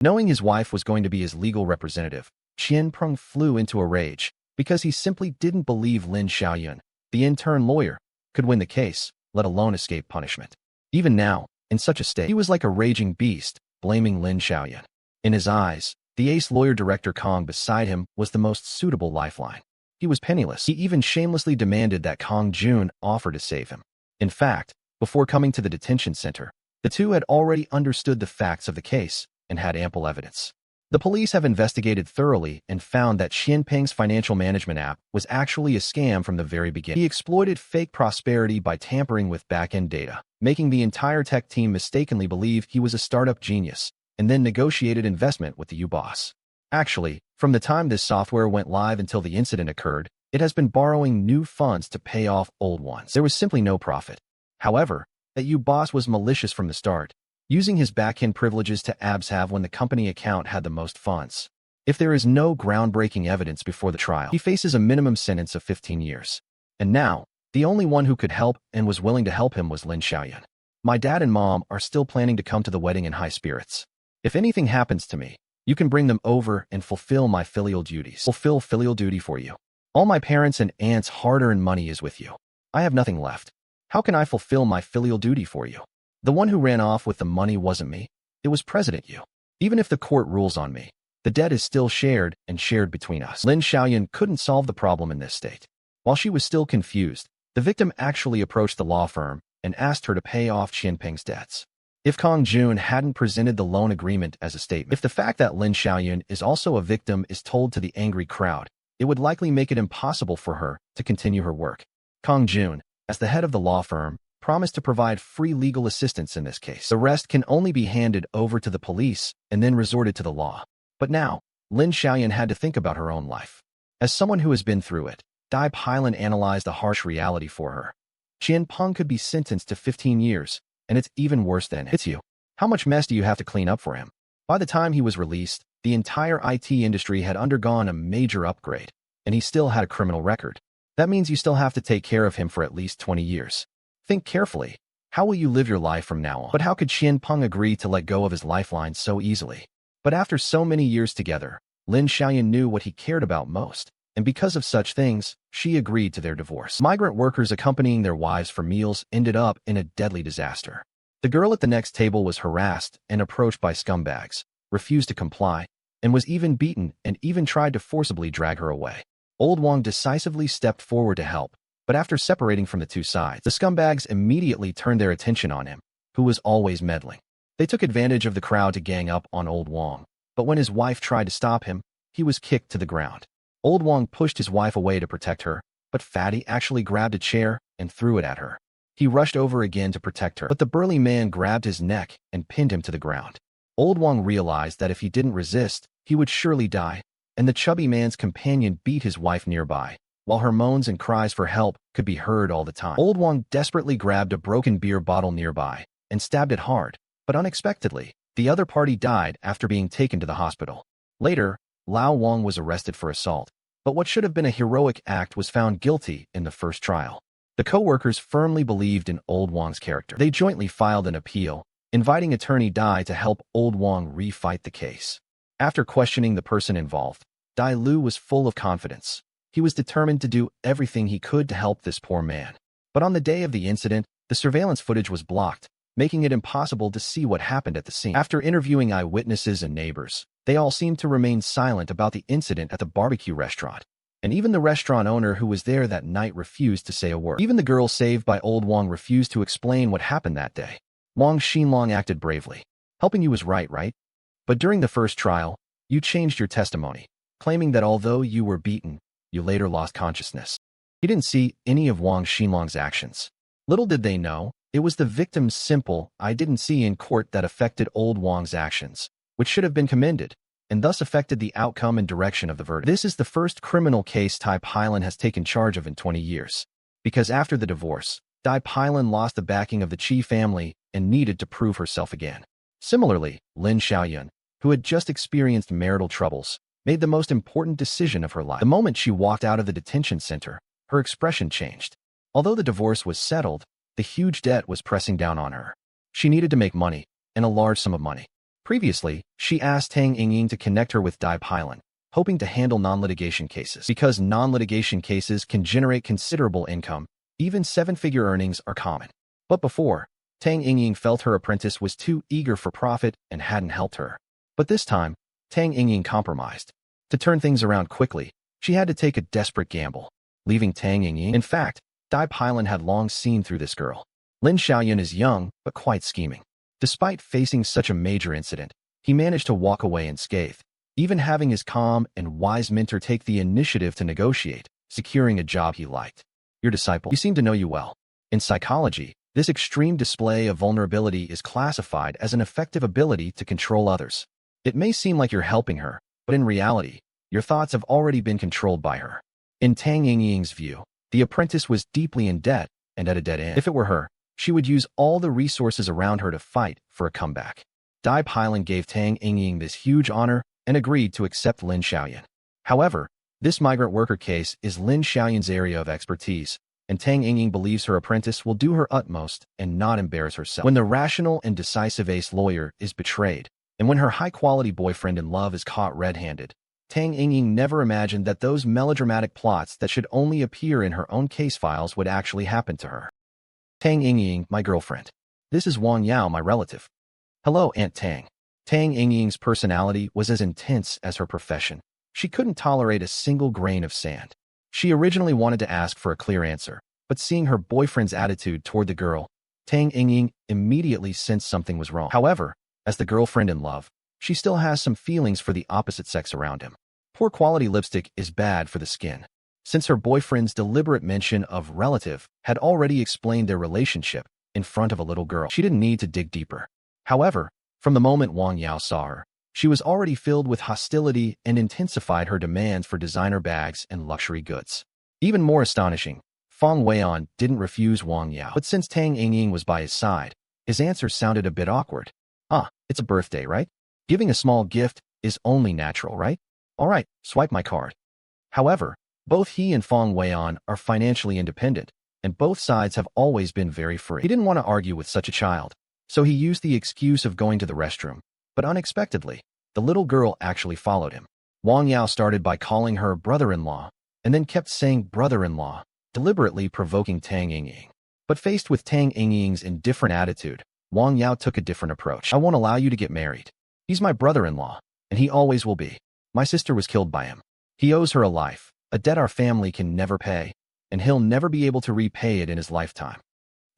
[SPEAKER 1] Knowing his wife was going to be his legal representative, Qian Peng flew into a rage because he simply didn't believe Lin Xiaoyan, the intern lawyer, could win the case, let alone escape punishment. Even now, in such a state, he was like a raging beast, blaming Lin Xiaoyan. In his eyes, the ace lawyer director Kong beside him was the most suitable lifeline. He was penniless. He even shamelessly demanded that Kong Jun offer to save him. In fact, before coming to the detention center, the two had already understood the facts of the case and had ample evidence. The police have investigated thoroughly and found that Qian Peng's financial management app was actually a scam from the very beginning. He exploited fake prosperity by tampering with back-end data, making the entire tech team mistakenly believe he was a startup genius, and then negotiated investment with the U-boss. Actually, from the time this software went live until the incident occurred, it has been borrowing new funds to pay off old ones. There was simply no profit. However, that U-boss was malicious from the start, using his back-end privileges to abshave when the company account had the most funds. If there is no groundbreaking evidence before the trial, he faces a minimum sentence of 15 years. And now, the only one who could help and was willing to help him was Lin Xiaoyan. My dad and mom are still planning to come to the wedding in high spirits. If anything happens to me, you can bring them over and fulfill my filial duties. Fulfill filial duty for you. All my parents' and aunts' hard-earned money is with you. I have nothing left. How can I fulfill my filial duty for you? The one who ran off with the money wasn't me. It was President Yu. Even if the court rules on me, the debt is still shared and shared between us. Lin Xiaoyan couldn't solve the problem in this state. While she was still confused, the victim actually approached the law firm and asked her to pay off Qian Peng's debts. If Kong Jun hadn't presented the loan agreement as a statement, if the fact that Lin Xiaoyan is also a victim is told to the angry crowd, it would likely make it impossible for her to continue her work. Kong Jun, as the head of the law firm, promised to provide free legal assistance in this case. The rest can only be handed over to the police and then resorted to the law. But now, Lin Xiaoyan had to think about her own life. As someone who has been through it, Dai Pailan analyzed the harsh reality for her. Qian Peng could be sentenced to 15 years, and it's even worse than it's you. How much mess do you have to clean up for him? By the time he was released, the entire IT industry had undergone a major upgrade, and he still had a criminal record. That means you still have to take care of him for at least 20 years. Think carefully. How will you live your life from now on? But how could Qian Peng agree to let go of his lifeline so easily? But after so many years together, Lin Xiaoyan knew what he cared about most, and because of such things, she agreed to their divorce. Migrant workers accompanying their wives for meals ended up in a deadly disaster. The girl at the next table was harassed and approached by scumbags, refused to comply, and was even beaten and even tried to forcibly drag her away. Old Wang decisively stepped forward to help, but after separating from the two sides, the scumbags immediately turned their attention on him, who was always meddling. They took advantage of the crowd to gang up on Old Wang, but when his wife tried to stop him, he was kicked to the ground. Old Wang pushed his wife away to protect her, but Fatty actually grabbed a chair and threw it at her. He rushed over again to protect her, but the burly man grabbed his neck and pinned him to the ground. Old Wang realized that if he didn't resist, he would surely die, and the chubby man's companion beat his wife nearby, while her moans and cries for help could be heard all the time. Old Wang desperately grabbed a broken beer bottle nearby and stabbed it hard, but unexpectedly, the other party died after being taken to the hospital. Later, Lao Wang was arrested for assault, but what should have been a heroic act was found guilty in the first trial. The co-workers firmly believed in Old Wang's character. They jointly filed an appeal, inviting attorney Dai to help Old Wang refight the case. After questioning the person involved, Dai Lu was full of confidence. He was determined to do everything he could to help this poor man. But on the day of the incident, the surveillance footage was blocked, making it impossible to see what happened at the scene. After interviewing eyewitnesses and neighbors, they all seemed to remain silent about the incident at the barbecue restaurant. And even the restaurant owner who was there that night refused to say a word. Even the girl saved by Old Wang refused to explain what happened that day. Wang Xinlong acted bravely. Helping you was right? But during the first trial, you changed your testimony, claiming that although you were beaten, you later lost consciousness. He didn't see any of Wang Xinlong's actions. Little did they know, it was the victim's simple "I didn't see" in court that affected Old Wang's actions, which should have been commended, and thus affected the outcome and direction of the verdict. This is the first criminal case Dai Pailan has taken charge of in 20 years. Because after the divorce, Dai Pailan lost the backing of the Qi family and needed to prove herself again. Similarly, Lin Xiaoyan, who had just experienced marital troubles, made the most important decision of her life. The moment she walked out of the detention center, her expression changed. Although the divorce was settled, the huge debt was pressing down on her. She needed to make money, and a large sum of money. Previously, she asked Tang Yingying to connect her with Dai Pailan, hoping to handle non-litigation cases. Because non-litigation cases can generate considerable income, even seven-figure earnings are common. But before, Tang Yingying felt her apprentice was too eager for profit and hadn't helped her. But this time, Tang Yingying compromised. To turn things around quickly, she had to take a desperate gamble, leaving Tang Yingying. In fact, Dai Pailan had long seen through this girl. Lin Xiaoyan is young, but quite scheming. Despite facing such a major incident, he managed to walk away unscathed, even having his calm and wise mentor take the initiative to negotiate, securing a job he liked. Your disciple, you seem to know you well. In psychology, this extreme display of vulnerability is classified as an effective ability to control others. It may seem like you're helping her, but in reality, your thoughts have already been controlled by her. In Tang Yingying's view, the apprentice was deeply in debt and at a dead end. If it were her, she would use all the resources around her to fight for a comeback. Dai Pailan gave Tang Yingying this huge honor and agreed to accept Lin Xiaoyan. However, this migrant worker case is Lin Xiaoyan's area of expertise, and Tang Yingying believes her apprentice will do her utmost and not embarrass herself. When the rational and decisive ace lawyer is betrayed, and when her high-quality boyfriend-in-love is caught red-handed, Tang Yingying never imagined that those melodramatic plots that should only appear in her own case files would actually happen to her. Tang Yingying, my girlfriend. This is Wang Yao, my relative. Hello, Aunt Tang. Tang Yingying's personality was as intense as her profession. She couldn't tolerate a single grain of sand. She originally wanted to ask for a clear answer, but seeing her boyfriend's attitude toward the girl, Tang Yingying immediately sensed something was wrong. However, as the girlfriend in love, she still has some feelings for the opposite sex around him. Poor quality lipstick is bad for the skin. Since her boyfriend's deliberate mention of relative had already explained their relationship in front of a little girl, she didn't need to dig deeper. However, from the moment Wang Yao saw her, she was already filled with hostility and intensified her demands for designer bags and luxury goods. Even more astonishing, Feng Weian didn't refuse Wang Yao, but since Tang Yingying was by his side, his answer sounded a bit awkward. It's a birthday, right? Giving a small gift is only natural, right? Alright, swipe my card. However, both he and Fong Weian are financially independent, and both sides have always been very free. He didn't want to argue with such a child, so he used the excuse of going to the restroom. But unexpectedly, the little girl actually followed him. Wang Yao started by calling her brother-in-law, and then kept saying brother-in-law, deliberately provoking Tang Yingying. But faced with Tang Yingying's indifferent attitude, Wang Yao took a different approach. I won't allow you to get married. He's my brother-in-law, and he always will be. My sister was killed by him. He owes her a life, a debt our family can never pay, and he'll never be able to repay it in his lifetime.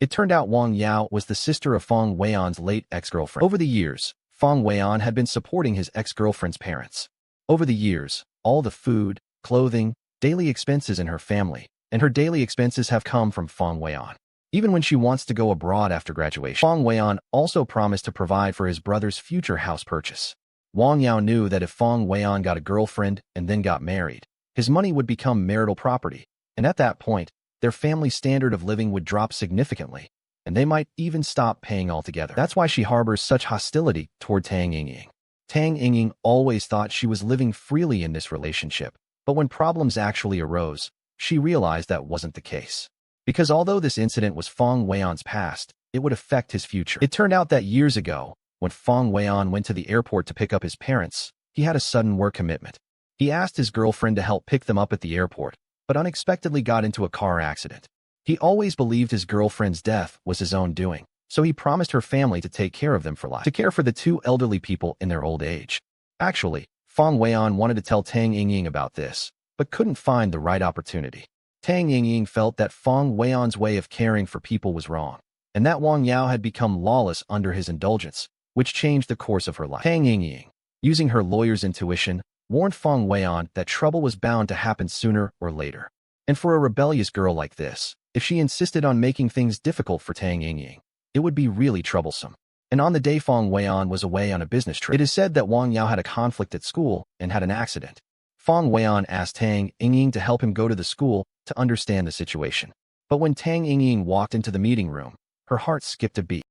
[SPEAKER 1] It turned out Wang Yao was the sister of Fong Weian's late ex-girlfriend. Over the years, Fong Weian had been supporting his ex-girlfriend's parents. Over the years, all the food, clothing, daily expenses in her family, and her daily expenses have come from Fong Weian. Even when she wants to go abroad after graduation, Fong Weian also promised to provide for his brother's future house purchase. Wang Yao knew that if Fong Weian got a girlfriend and then got married, his money would become marital property, and at that point, their family standard of living would drop significantly, and they might even stop paying altogether. That's why she harbors such hostility toward Tang Yingying. Tang Yingying always thought she was living freely in this relationship, but when problems actually arose, she realized that wasn't the case. Because although this incident was Fong Weian's past, it would affect his future. It turned out that years ago, when Fong Weian went to the airport to pick up his parents, he had a sudden work commitment. He asked his girlfriend to help pick them up at the airport, but unexpectedly got into a car accident. He always believed his girlfriend's death was his own doing, so he promised her family to take care of them for life, to care for the two elderly people in their old age. Actually, Fong Weian wanted to tell Tang Yingying about this, but couldn't find the right opportunity. Tang Yingying felt that Fong Weian's way of caring for people was wrong, and that Wang Yao had become lawless under his indulgence, which changed the course of her life. Tang Yingying, using her lawyer's intuition, warned Fong Weian that trouble was bound to happen sooner or later. And for a rebellious girl like this, if she insisted on making things difficult for Tang Yingying, it would be really troublesome. And on the day Fong Weian was away on a business trip, it is said that Wang Yao had a conflict at school and had an accident. Fong Weian asked Tang Yingying to help him go to the school to understand the situation. But when Tang Yingying walked into the meeting room, her heart skipped a beat.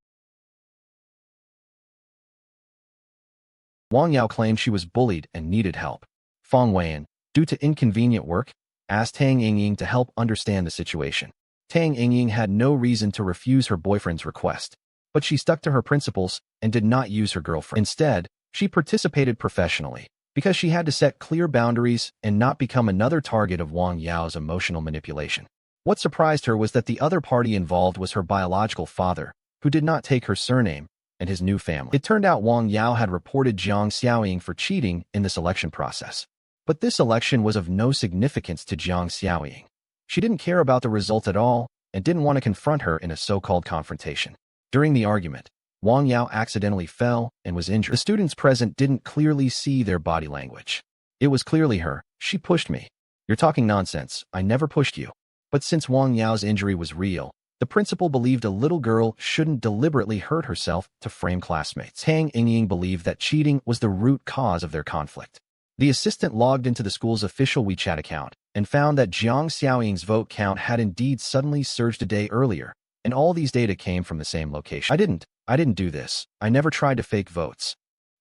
[SPEAKER 1] Wang Yao claimed she was bullied and needed help. Fong Weian, due to inconvenient work, asked Tang Yingying to help understand the situation. Tang Yingying had no reason to refuse her boyfriend's request, but she stuck to her principles and did not use her girlfriend. Instead, she participated professionally, because she had to set clear boundaries and not become another target of Wang Yao's emotional manipulation. What surprised her was that the other party involved was her biological father, who did not take her surname, and his new family. It turned out Wang Yao had reported Jiang Xiaoying for cheating in this election process. But this election was of no significance to Jiang Xiaoying. She didn't care about the result at all and didn't want to confront her in a so-called confrontation. During the argument, Wang Yao accidentally fell and was injured. The students present didn't clearly see their body language. It was clearly her. She pushed me. You're talking nonsense. I never pushed you. But since Wang Yao's injury was real, the principal believed a little girl shouldn't deliberately hurt herself to frame classmates. Tang Yingying believed that cheating was the root cause of their conflict. The assistant logged into the school's official WeChat account and found that Jiang Xiaoying's vote count had indeed suddenly surged a day earlier, and all these data came from the same location. I didn't do this. I never tried to fake votes.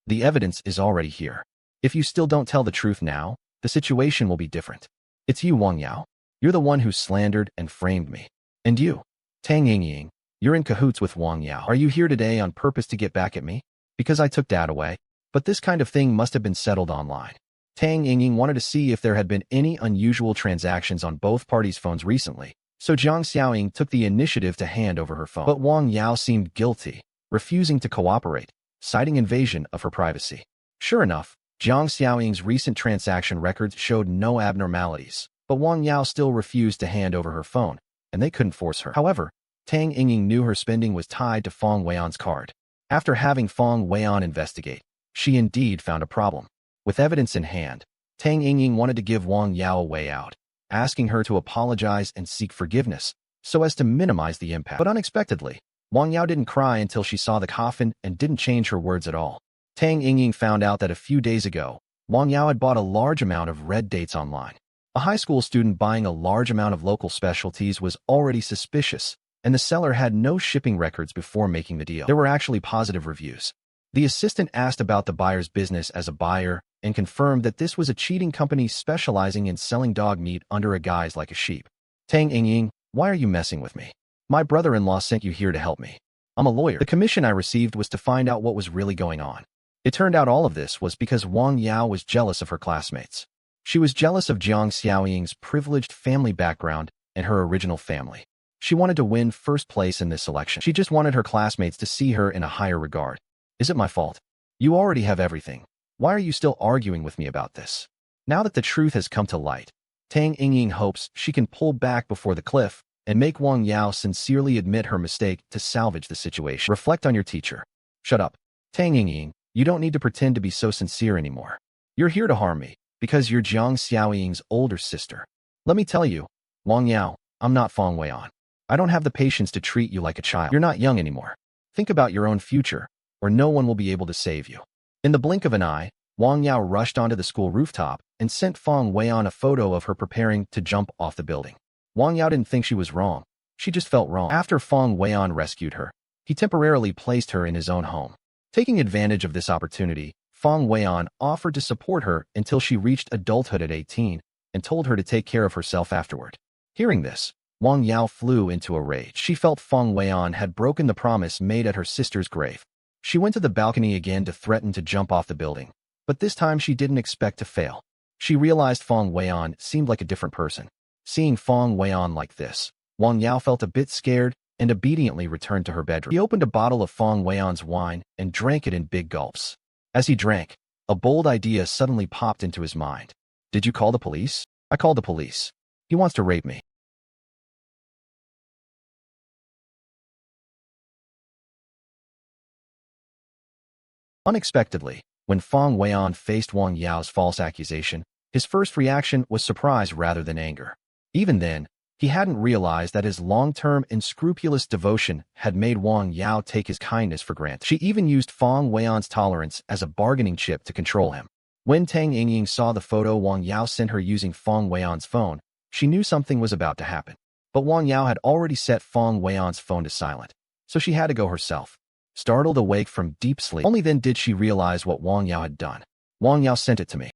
[SPEAKER 1] The evidence is already here. If you still don't tell the truth now, the situation will be different. It's you, Wang Yao. You're the one who slandered and framed me. And you, Tang Yingying, you're in cahoots with Wang Yao. Are you here today on purpose to get back at me? Because I took Dad away. But this kind of thing must have been settled online. Tang Yingying wanted to see if there had been any unusual transactions on both parties' phones recently, so Jiang Xiaoying took the initiative to hand over her phone. But Wang Yao seemed guilty, refusing to cooperate, citing invasion of her privacy. Sure enough, Jiang Xiaoying's recent transaction records showed no abnormalities, but Wang Yao still refused to hand over her phone, and they couldn't force her. However, Tang Yingying knew her spending was tied to Fong Weian's card. After having Fong Weian investigate, she indeed found a problem. With evidence in hand, Tang Yingying wanted to give Wang Yao a way out, asking her to apologize and seek forgiveness, so as to minimize the impact. But unexpectedly, Wang Yao didn't cry until she saw the coffin and didn't change her words at all. Tang Yingying found out that a few days ago, Wang Yao had bought a large amount of red dates online. A high school student buying a large amount of local specialties was already suspicious, and the seller had no shipping records before making the deal. There were actually positive reviews. The assistant asked about the buyer's business as a buyer and confirmed that this was a cheating company specializing in selling dog meat under a guise like a sheep. Tang Yingying, why are you messing with me? My brother-in-law sent you here to help me. I'm a lawyer. The commission I received was to find out what was really going on. It turned out all of this was because Wang Yao was jealous of her classmates. She was jealous of Jiang Xiaoying's privileged family background and her original family. She wanted to win first place in this selection. She just wanted her classmates to see her in a higher regard. Is it my fault? You already have everything. Why are you still arguing with me about this? Now that the truth has come to light, Tang Yingying hopes she can pull back before the cliff and make Wang Yao sincerely admit her mistake to salvage the situation. Reflect on your teacher. Shut up. Tang Yingying, you don't need to pretend to be so sincere anymore. You're here to harm me, because you're Jiang Xiaoying's older sister. Let me tell you, Wang Yao, I'm not Fang Weian. I don't have the patience to treat you like a child. You're not young anymore. Think about your own future, or no one will be able to save you. In the blink of an eye, Wang Yao rushed onto the school rooftop and sent Fang Weian a photo of her preparing to jump off the building. Wang Yao didn't think she was wrong. She just felt wrong. After Fang Weian rescued her, he temporarily placed her in his own home. Taking advantage of this opportunity, Fang Weian offered to support her until she reached adulthood at 18 and told her to take care of herself afterward. Hearing this, Wang Yao flew into a rage. She felt Fang Weian had broken the promise made at her sister's grave. She went to the balcony again to threaten to jump off the building, but this time she didn't expect to fail. She realized Fang Weian seemed like a different person. Seeing Fang Weian like this, Wang Yao felt a bit scared and obediently returned to her bedroom. He opened a bottle of Fang Weian's wine and drank it in big gulps. As he drank, a bold idea suddenly popped into his mind. Did you call the police? I called the police. He wants to rape me. Unexpectedly, when Fang Weian faced Wang Yao's false accusation, his first reaction was surprise rather than anger. Even then, he hadn't realized that his long-term and scrupulous devotion had made Wang Yao take his kindness for granted. She even used Fang Weian's tolerance as a bargaining chip to control him. When Tang Yingying saw the photo Wang Yao sent her using Fang Weian's phone, she knew something was about to happen. But Wang Yao had already set Fang Weian's phone to silent, so she had to go herself. Startled awake from deep sleep, only then did she realize what Wang Yao had done. Wang Yao sent it to me.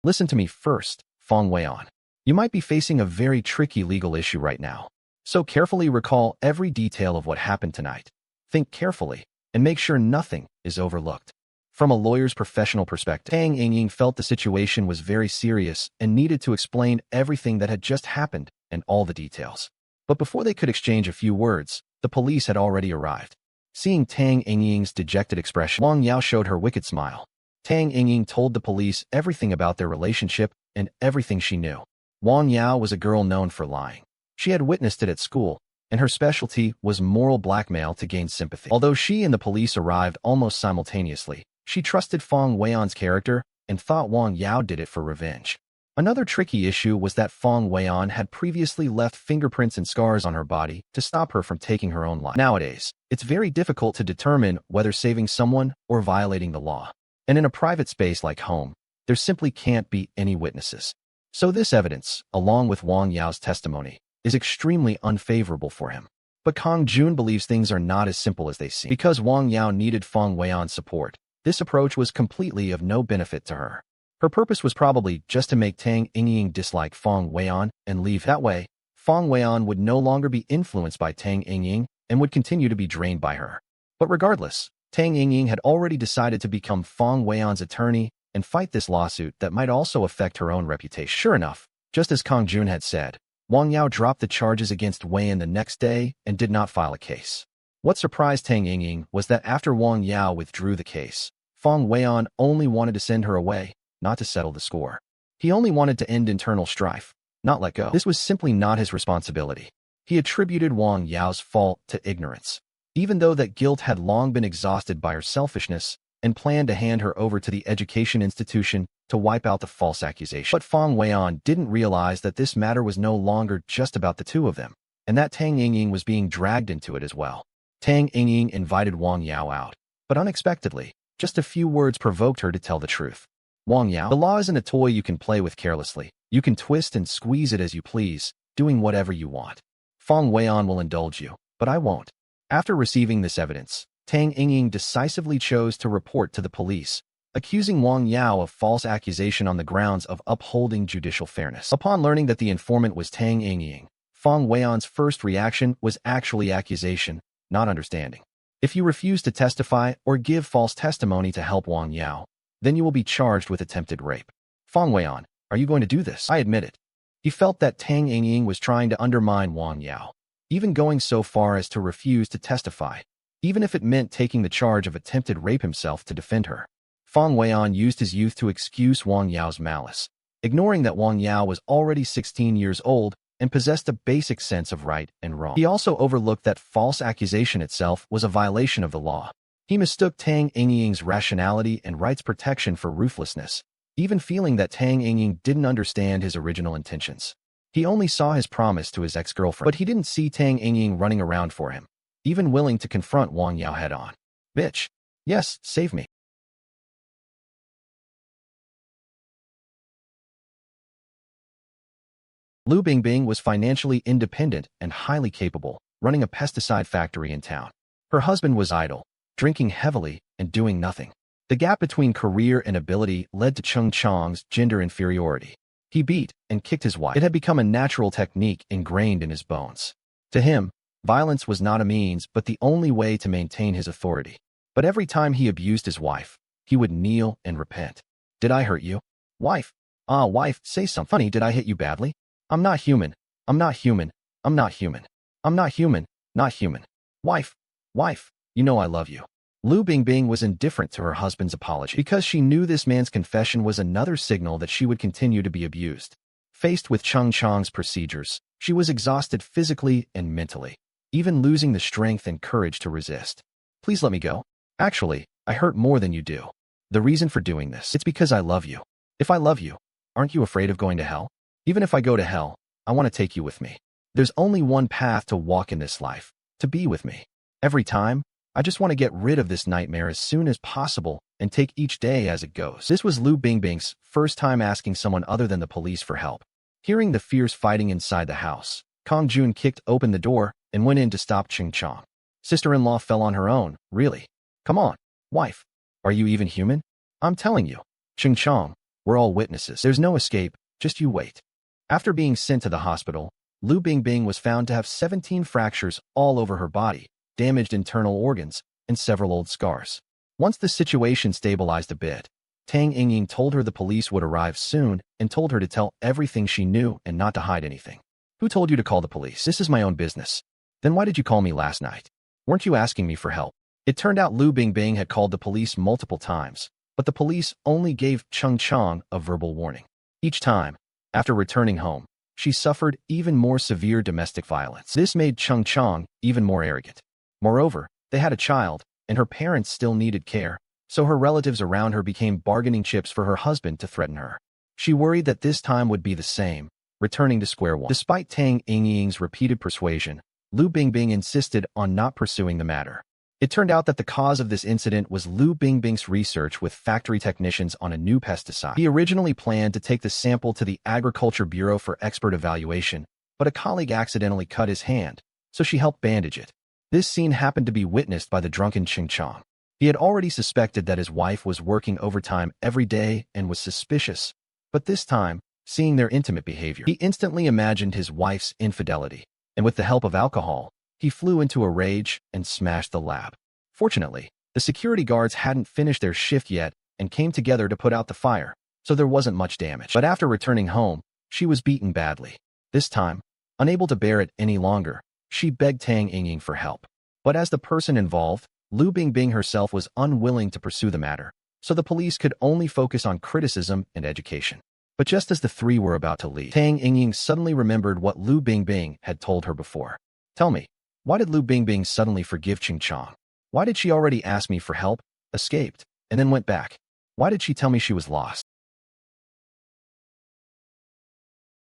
[SPEAKER 1] Listen to me first, Fang Weian. You might be facing a very tricky legal issue right now. So carefully recall every detail of what happened tonight. Think carefully, and make sure nothing is overlooked. From a lawyer's professional perspective, Tang Yingying felt the situation was very serious and needed to explain everything that had just happened and all the details. But before they could exchange a few words, the police had already arrived. Seeing Tang Yingying's dejected expression, Wang Yao showed her wicked smile. Tang Yingying told the police everything about their relationship and everything she knew. Wang Yao was a girl known for lying. She had witnessed it at school, and her specialty was moral blackmail to gain sympathy. Although she and the police arrived almost simultaneously, she trusted Fang Weian's character and thought Wang Yao did it for revenge. Another tricky issue was that Fang Weian had previously left fingerprints and scars on her body to stop her from taking her own life. Nowadays, it's very difficult to determine whether saving someone or violating the law. And in a private space like home, there simply can't be any witnesses. So this evidence, along with Wang Yao's testimony, is extremely unfavorable for him. But Kang Jun believes things are not as simple as they seem. Because Wang Yao needed Fang Weian's support, this approach was completely of no benefit to her. Her purpose was probably just to make Tang Yingying dislike Fang Weian and leave. That way, Fang Weian would no longer be influenced by Tang Yingying and would continue to be drained by her. But regardless, Tang Yingying had already decided to become Fang Weian's attorney and fight this lawsuit that might also affect her own reputation. Sure enough, just as Kang Jun had said, Wang Yao dropped the charges against Weian the next day and did not file a case. What surprised Tang Yingying was that after Wang Yao withdrew the case, Fang Weian only wanted to send her away, not to settle the score. He only wanted to end internal strife, not let go. This was simply not his responsibility. He attributed Wang Yao's fault to ignorance, even though that guilt had long been exhausted by her selfishness, and planned to hand her over to the education institution to wipe out the false accusation. But Fang Weian didn't realize that this matter was no longer just about the two of them, and that Tang Yingying was being dragged into it as well. Tang Yingying invited Wang Yao out, but unexpectedly, just a few words provoked her to tell the truth. Wang Yao, the law isn't a toy you can play with carelessly. You can twist and squeeze it as you please, doing whatever you want. Fang Weian will indulge you, but I won't. After receiving this evidence, Tang Yingying decisively chose to report to the police, accusing Wang Yao of false accusation on the grounds of upholding judicial fairness. Upon learning that the informant was Tang Yingying, Fang Weian's first reaction was actually accusation, not understanding. If you refuse to testify or give false testimony to help Wang Yao, then you will be charged with attempted rape. Fang Weian, are you going to do this? I admit it. He felt that Tang Yingying was trying to undermine Wang Yao, even going so far as to refuse to testify, even if it meant taking the charge of attempted rape himself to defend her. Fang Weian used his youth to excuse Wang Yao's malice, ignoring that Wang Yao was already 16 years old and possessed a basic sense of right and wrong. He also overlooked that false accusation itself was a violation of the law. He mistook Tang Yingying's rationality and rights protection for ruthlessness, even feeling that Tang Yingying didn't understand his original intentions. He only saw his promise to his ex-girlfriend, but he didn't see Tang Yingying running around for him, even willing to confront Wang Yao head-on. Bitch. Yes, save me. Lu Bingbing was financially independent and highly capable, running a pesticide factory in town. Her husband was idle, drinking heavily, and doing nothing. The gap between career and ability led to Cheng Chang's gender inferiority. He beat and kicked his wife. It had become a natural technique ingrained in his bones. To him, violence was not a means but the only way to maintain his authority. But every time he abused his wife, he would kneel and repent. Did I hurt you? Wife. Wife, say something. Honey, did I hit you badly? I'm not human. I'm not human. I'm not human. I'm not human. Not human. Wife. Wife, you know I love you. Lu Bingbing was indifferent to her husband's apology because she knew this man's confession was another signal that she would continue to be abused. Faced with Cheng Chang's procedures, she was exhausted physically and mentally, even losing the strength and courage to resist. Please let me go. Actually, I hurt more than you do. The reason for doing this, it's because I love you. If I love you, aren't you afraid of going to hell? Even if I go to hell, I want to take you with me. There's only one path to walk in this life, to be with me. Every time, I just want to get rid of this nightmare as soon as possible and take each day as it goes. This was Lu Bingbing's first time asking someone other than the police for help. Hearing the fierce fighting inside the house, Kong Jun kicked open the door and went in to stop Cheng Chang. Sister-in-law fell on her own, really. Come on, wife. Are you even human? I'm telling you. Cheng Chang, we're all witnesses. There's no escape, just you wait. After being sent to the hospital, Lu Bingbing was found to have 17 fractures all over her body, damaged internal organs, and several old scars. Once the situation stabilized a bit, Tang Yingying told her the police would arrive soon and told her to tell everything she knew and not to hide anything. Who told you to call the police? This is my own business. Then why did you call me last night? Weren't you asking me for help? It turned out Lu Bingbing had called the police multiple times, but the police only gave Cheng Chang a verbal warning. Each time, after returning home, she suffered even more severe domestic violence. This made Cheng Chang even more arrogant. Moreover, they had a child, and her parents still needed care, so her relatives around her became bargaining chips for her husband to threaten her. She worried that this time would be the same, returning to square one. Despite Tang Yingying's repeated persuasion, Lu Bingbing insisted on not pursuing the matter. It turned out that the cause of this incident was Lu Bingbing's research with factory technicians on a new pesticide. He originally planned to take the sample to the Agriculture Bureau for expert evaluation, but a colleague accidentally cut his hand, so she helped bandage it. This scene happened to be witnessed by the drunken Cheng Chang. He had already suspected that his wife was working overtime every day and was suspicious, but this time, seeing their intimate behavior, he instantly imagined his wife's infidelity, and with the help of alcohol, he flew into a rage and smashed the lab. Fortunately, the security guards hadn't finished their shift yet and came together to put out the fire, so there wasn't much damage. But after returning home, she was beaten badly. This time, unable to bear it any longer, she begged Tang Yingying for help. But as the person involved, Lu Bingbing herself was unwilling to pursue the matter, so the police could only focus on criticism and education. But just as the three were about to leave, Tang Yingying suddenly remembered what Lu Bingbing had told her before. Tell me, why did Lu Bingbing suddenly forgive Cheng Chang? Why did she already ask me for help, escaped, and then went back? Why did she tell me she was lost?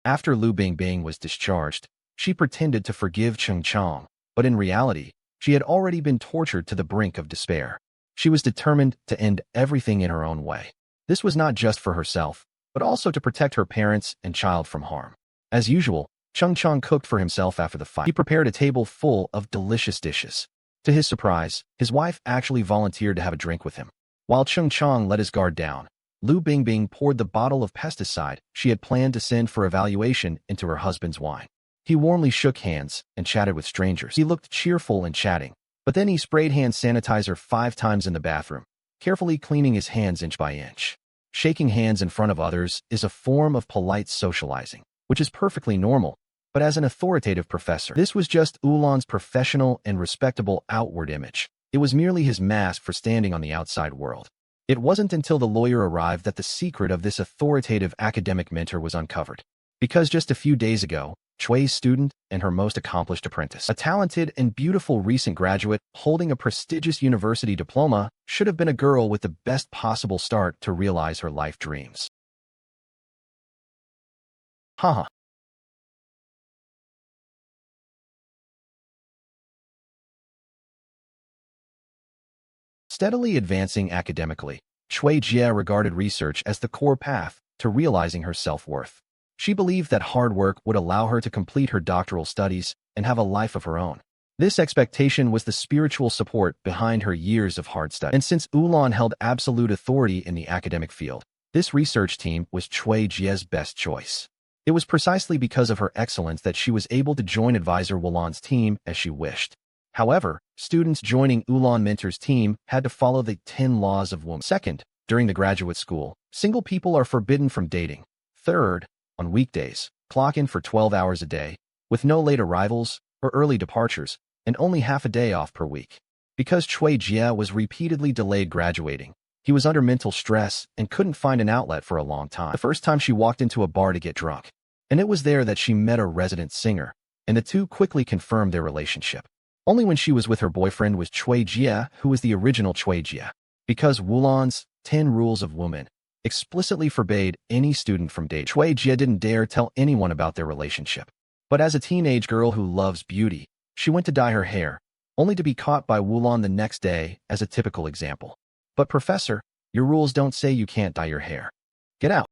[SPEAKER 1] After Lu Bingbing was discharged, she pretended to forgive Cheng Chang, but in reality, she had already been tortured to the brink of despair. She was determined to end everything in her own way. This was not just for herself, but also to protect her parents and child from harm. As usual, Cheng Chang cooked for himself after the fight. He prepared a table full of delicious dishes. To his surprise, his wife actually volunteered to have a drink with him. While Cheng Chang let his guard down, Lu Bingbing poured the bottle of pesticide she had planned to send for evaluation into her husband's wine. He warmly shook hands and chatted with strangers. He looked cheerful and chatting, but then he sprayed hand sanitizer 5 times in the bathroom, carefully cleaning his hands inch by inch. Shaking hands in front of others is a form of polite socializing, which is perfectly normal, but as an authoritative professor, this was just Ulan's professional and respectable outward image. It was merely his mask for standing on the outside world. It wasn't until the lawyer arrived that the secret of this authoritative academic mentor was uncovered. Because just a few days ago, Chui's student and her most accomplished apprentice, a talented and beautiful recent graduate holding a prestigious university diploma, should have been a girl with the best possible start to realize her life dreams. Haha. Steadily advancing academically, Chui Jie regarded research as the core path to realizing her self-worth. She believed that hard work would allow her to complete her doctoral studies and have a life of her own. This expectation was the spiritual support behind her years of hard study. And since Ulan held absolute authority in the academic field, this research team was Chui Jie's best choice. It was precisely because of her excellence that she was able to join advisor Wulan's team as she wished. However, students joining Ulan Mentor's team had to follow the 10 laws of woman. Second, during the graduate school, single people are forbidden from dating. Third, on weekdays, clock in for 12 hours a day, with no late arrivals or early departures, and only half a day off per week. Because Chui Jie was repeatedly delayed graduating, he was under mental stress and couldn't find an outlet for a long time. The first time she walked into a bar to get drunk, and it was there that she met a resident singer, and the two quickly confirmed their relationship. Only when she was with her boyfriend was Chui Jie, who was the original Chui Jie. Because Wulan's 10 rules of woman explicitly forbade any student from dating, Chui Jie didn't dare tell anyone about their relationship. But as a teenage girl who loves beauty, she went to dye her hair, only to be caught by Wulan the next day as a typical example. But professor, your rules don't say you can't dye your hair. Get out.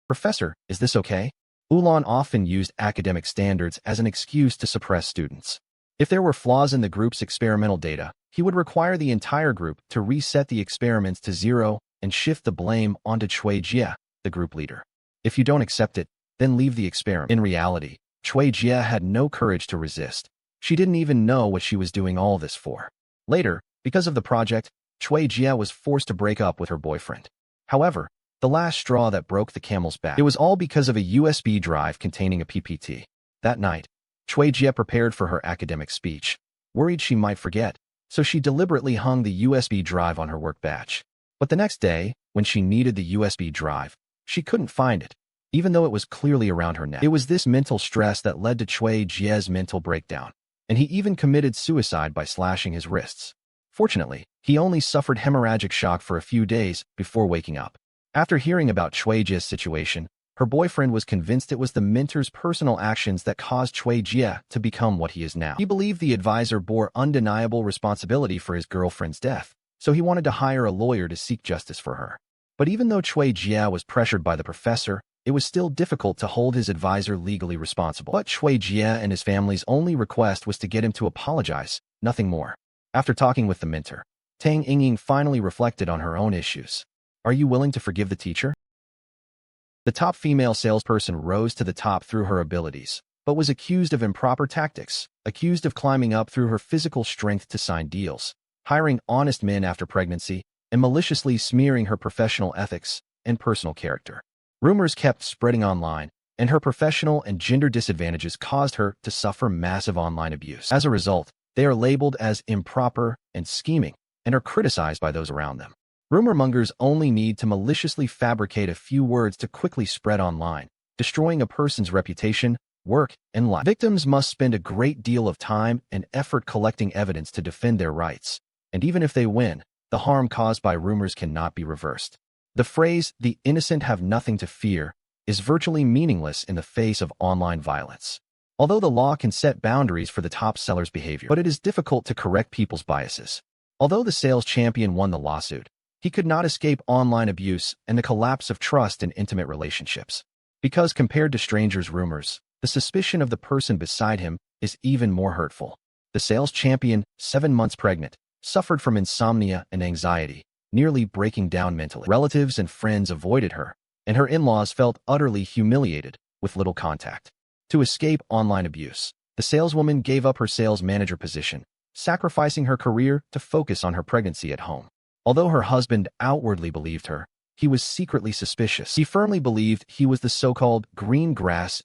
[SPEAKER 1] Professor, is this okay? Ulan often used academic standards as an excuse to suppress students. If there were flaws in the group's experimental data, he would require the entire group to reset the experiments to 0 and shift the blame onto Chui Jie, the group leader. If you don't accept it, then leave the experiment. In reality, Chui Jie had no courage to resist. She didn't even know what she was doing all this for. Later, because of the project, Chui Jie was forced to break up with her boyfriend. However, the last straw that broke the camel's back. It was all because of a USB drive containing a PPT. That night, Chui Jie prepared for her academic speech, worried she might forget, so she deliberately hung the USB drive on her work badge. But the next day, when she needed the USB drive, she couldn't find it, even though it was clearly around her neck. It was this mental stress that led to Chui Jie's mental breakdown, and he even committed suicide by slashing his wrists. Fortunately, he only suffered hemorrhagic shock for a few days before waking up. After hearing about Chui Jie's situation, her boyfriend was convinced it was the mentor's personal actions that caused Chui Jie to become what he is now. He believed the advisor bore undeniable responsibility for his girlfriend's death, so he wanted to hire a lawyer to seek justice for her. But even though Chui Jie was pressured by the professor, it was still difficult to hold his advisor legally responsible. But Chui Jie and his family's only request was to get him to apologize, nothing more. After talking with the mentor, Tang Yingying finally reflected on her own issues. Are you willing to forgive the teacher? The top female salesperson rose to the top through her abilities, but was accused of improper tactics, accused of climbing up through her physical strength to sign deals, hiring honest men after pregnancy, and maliciously smearing her professional ethics and personal character. Rumors kept spreading online, and her professional and gender disadvantages caused her to suffer massive online abuse. As a result, they are labeled as improper and scheming, and are criticized by those around them. Rumor mongers only need to maliciously fabricate a few words to quickly spread online, destroying a person's reputation, work, and life. Victims must spend a great deal of time and effort collecting evidence to defend their rights, and even if they win, the harm caused by rumors cannot be reversed. The phrase, "the innocent have nothing to fear," is virtually meaningless in the face of online violence. Although the law can set boundaries for the top seller's behavior, but it is difficult to correct people's biases. Although the sales champion won the lawsuit, he could not escape online abuse and the collapse of trust in intimate relationships. Because compared to strangers' rumors, the suspicion of the person beside him is even more hurtful. The sales champion, 7 months pregnant, suffered from insomnia and anxiety, nearly breaking down mentally. Relatives and friends avoided her, and her in-laws felt utterly humiliated with little contact. To escape online abuse, the saleswoman gave up her sales manager position, sacrificing her career to focus on her pregnancy at home. Although her husband outwardly believed her, he was secretly suspicious. He firmly believed he was the so-called green grass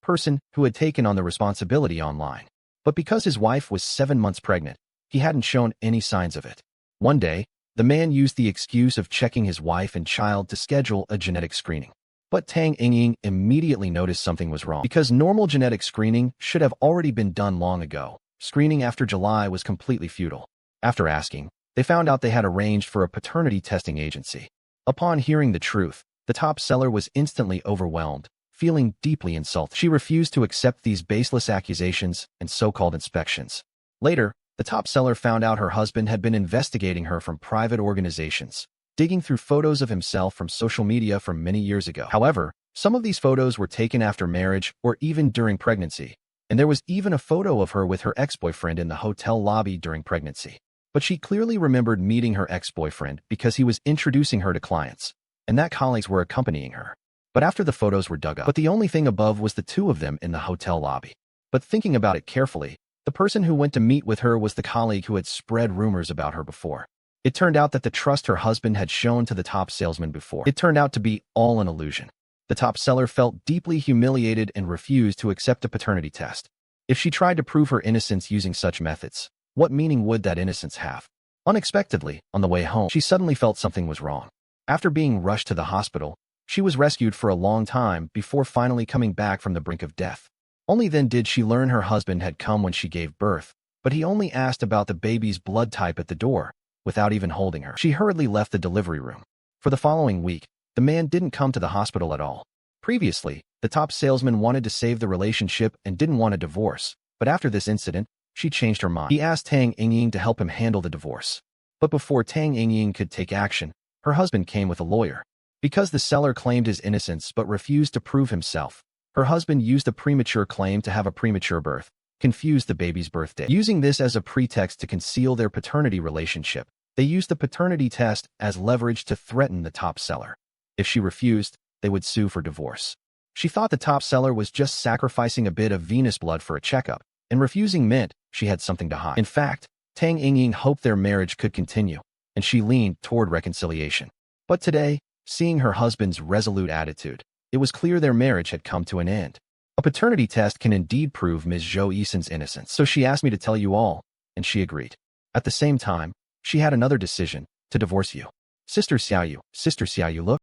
[SPEAKER 1] person who had taken on the responsibility online. But because his wife was 7 months pregnant, he hadn't shown any signs of it. One day, the man used the excuse of checking his wife and child to schedule a genetic screening. But Tang Yingying immediately noticed something was wrong. Because normal genetic screening should have already been done long ago, screening after July was completely futile. After asking, they found out they had arranged for a paternity testing agency. Upon hearing the truth, the top seller was instantly overwhelmed, feeling deeply insulted. She refused to accept these baseless accusations and so-called inspections. Later, the top seller found out her husband had been investigating her from private organizations, digging through photos of himself from social media from many years ago. However, some of these photos were taken after marriage or even during pregnancy, and there was even a photo of her with her ex-boyfriend in the hotel lobby during pregnancy. But she clearly remembered meeting her ex-boyfriend because he was introducing her to clients, and that colleagues were accompanying her. But after the photos were dug up, the only thing above was the two of them in the hotel lobby. But thinking about it carefully, the person who went to meet with her was the colleague who had spread rumors about her before. It turned out that the trust her husband had shown to the top salesman before, it turned out to be all an illusion. The top seller felt deeply humiliated and refused to accept a paternity test. If she tried to prove her innocence using such methods, what meaning would that innocence have? Unexpectedly, on the way home, she suddenly felt something was wrong. After being rushed to the hospital, she was rescued for a long time before finally coming back from the brink of death. Only then did she learn her husband had come when she gave birth, but he only asked about the baby's blood type at the door, without even holding her. She hurriedly left the delivery room. For the following week, the man didn't come to the hospital at all. Previously, the top salesman wanted to save the relationship and didn't want a divorce, but after this incident, she changed her mind. He asked Tang Yingying to help him handle the divorce. But before Tang Yingying could take action, her husband came with a lawyer. Because the seller claimed his innocence but refused to prove himself, her husband used a premature claim to have a premature birth, confused the baby's birth date. Using this as a pretext to conceal their paternity relationship, they used the paternity test as leverage to threaten the top seller. If she refused, they would sue for divorce. She thought the top seller was just sacrificing a bit of venous blood for a checkup, and refusing meant she had something to hide. In fact, Tang Yingying hoped their marriage could continue, and she leaned toward reconciliation. But today, seeing her husband's resolute attitude, it was clear their marriage had come to an end. A paternity test can indeed prove Ms. Zhou Yisen's innocence, so she asked me to tell you all, and she agreed. At the same time, she had another decision, to divorce you. Sister Xiaoyu, look.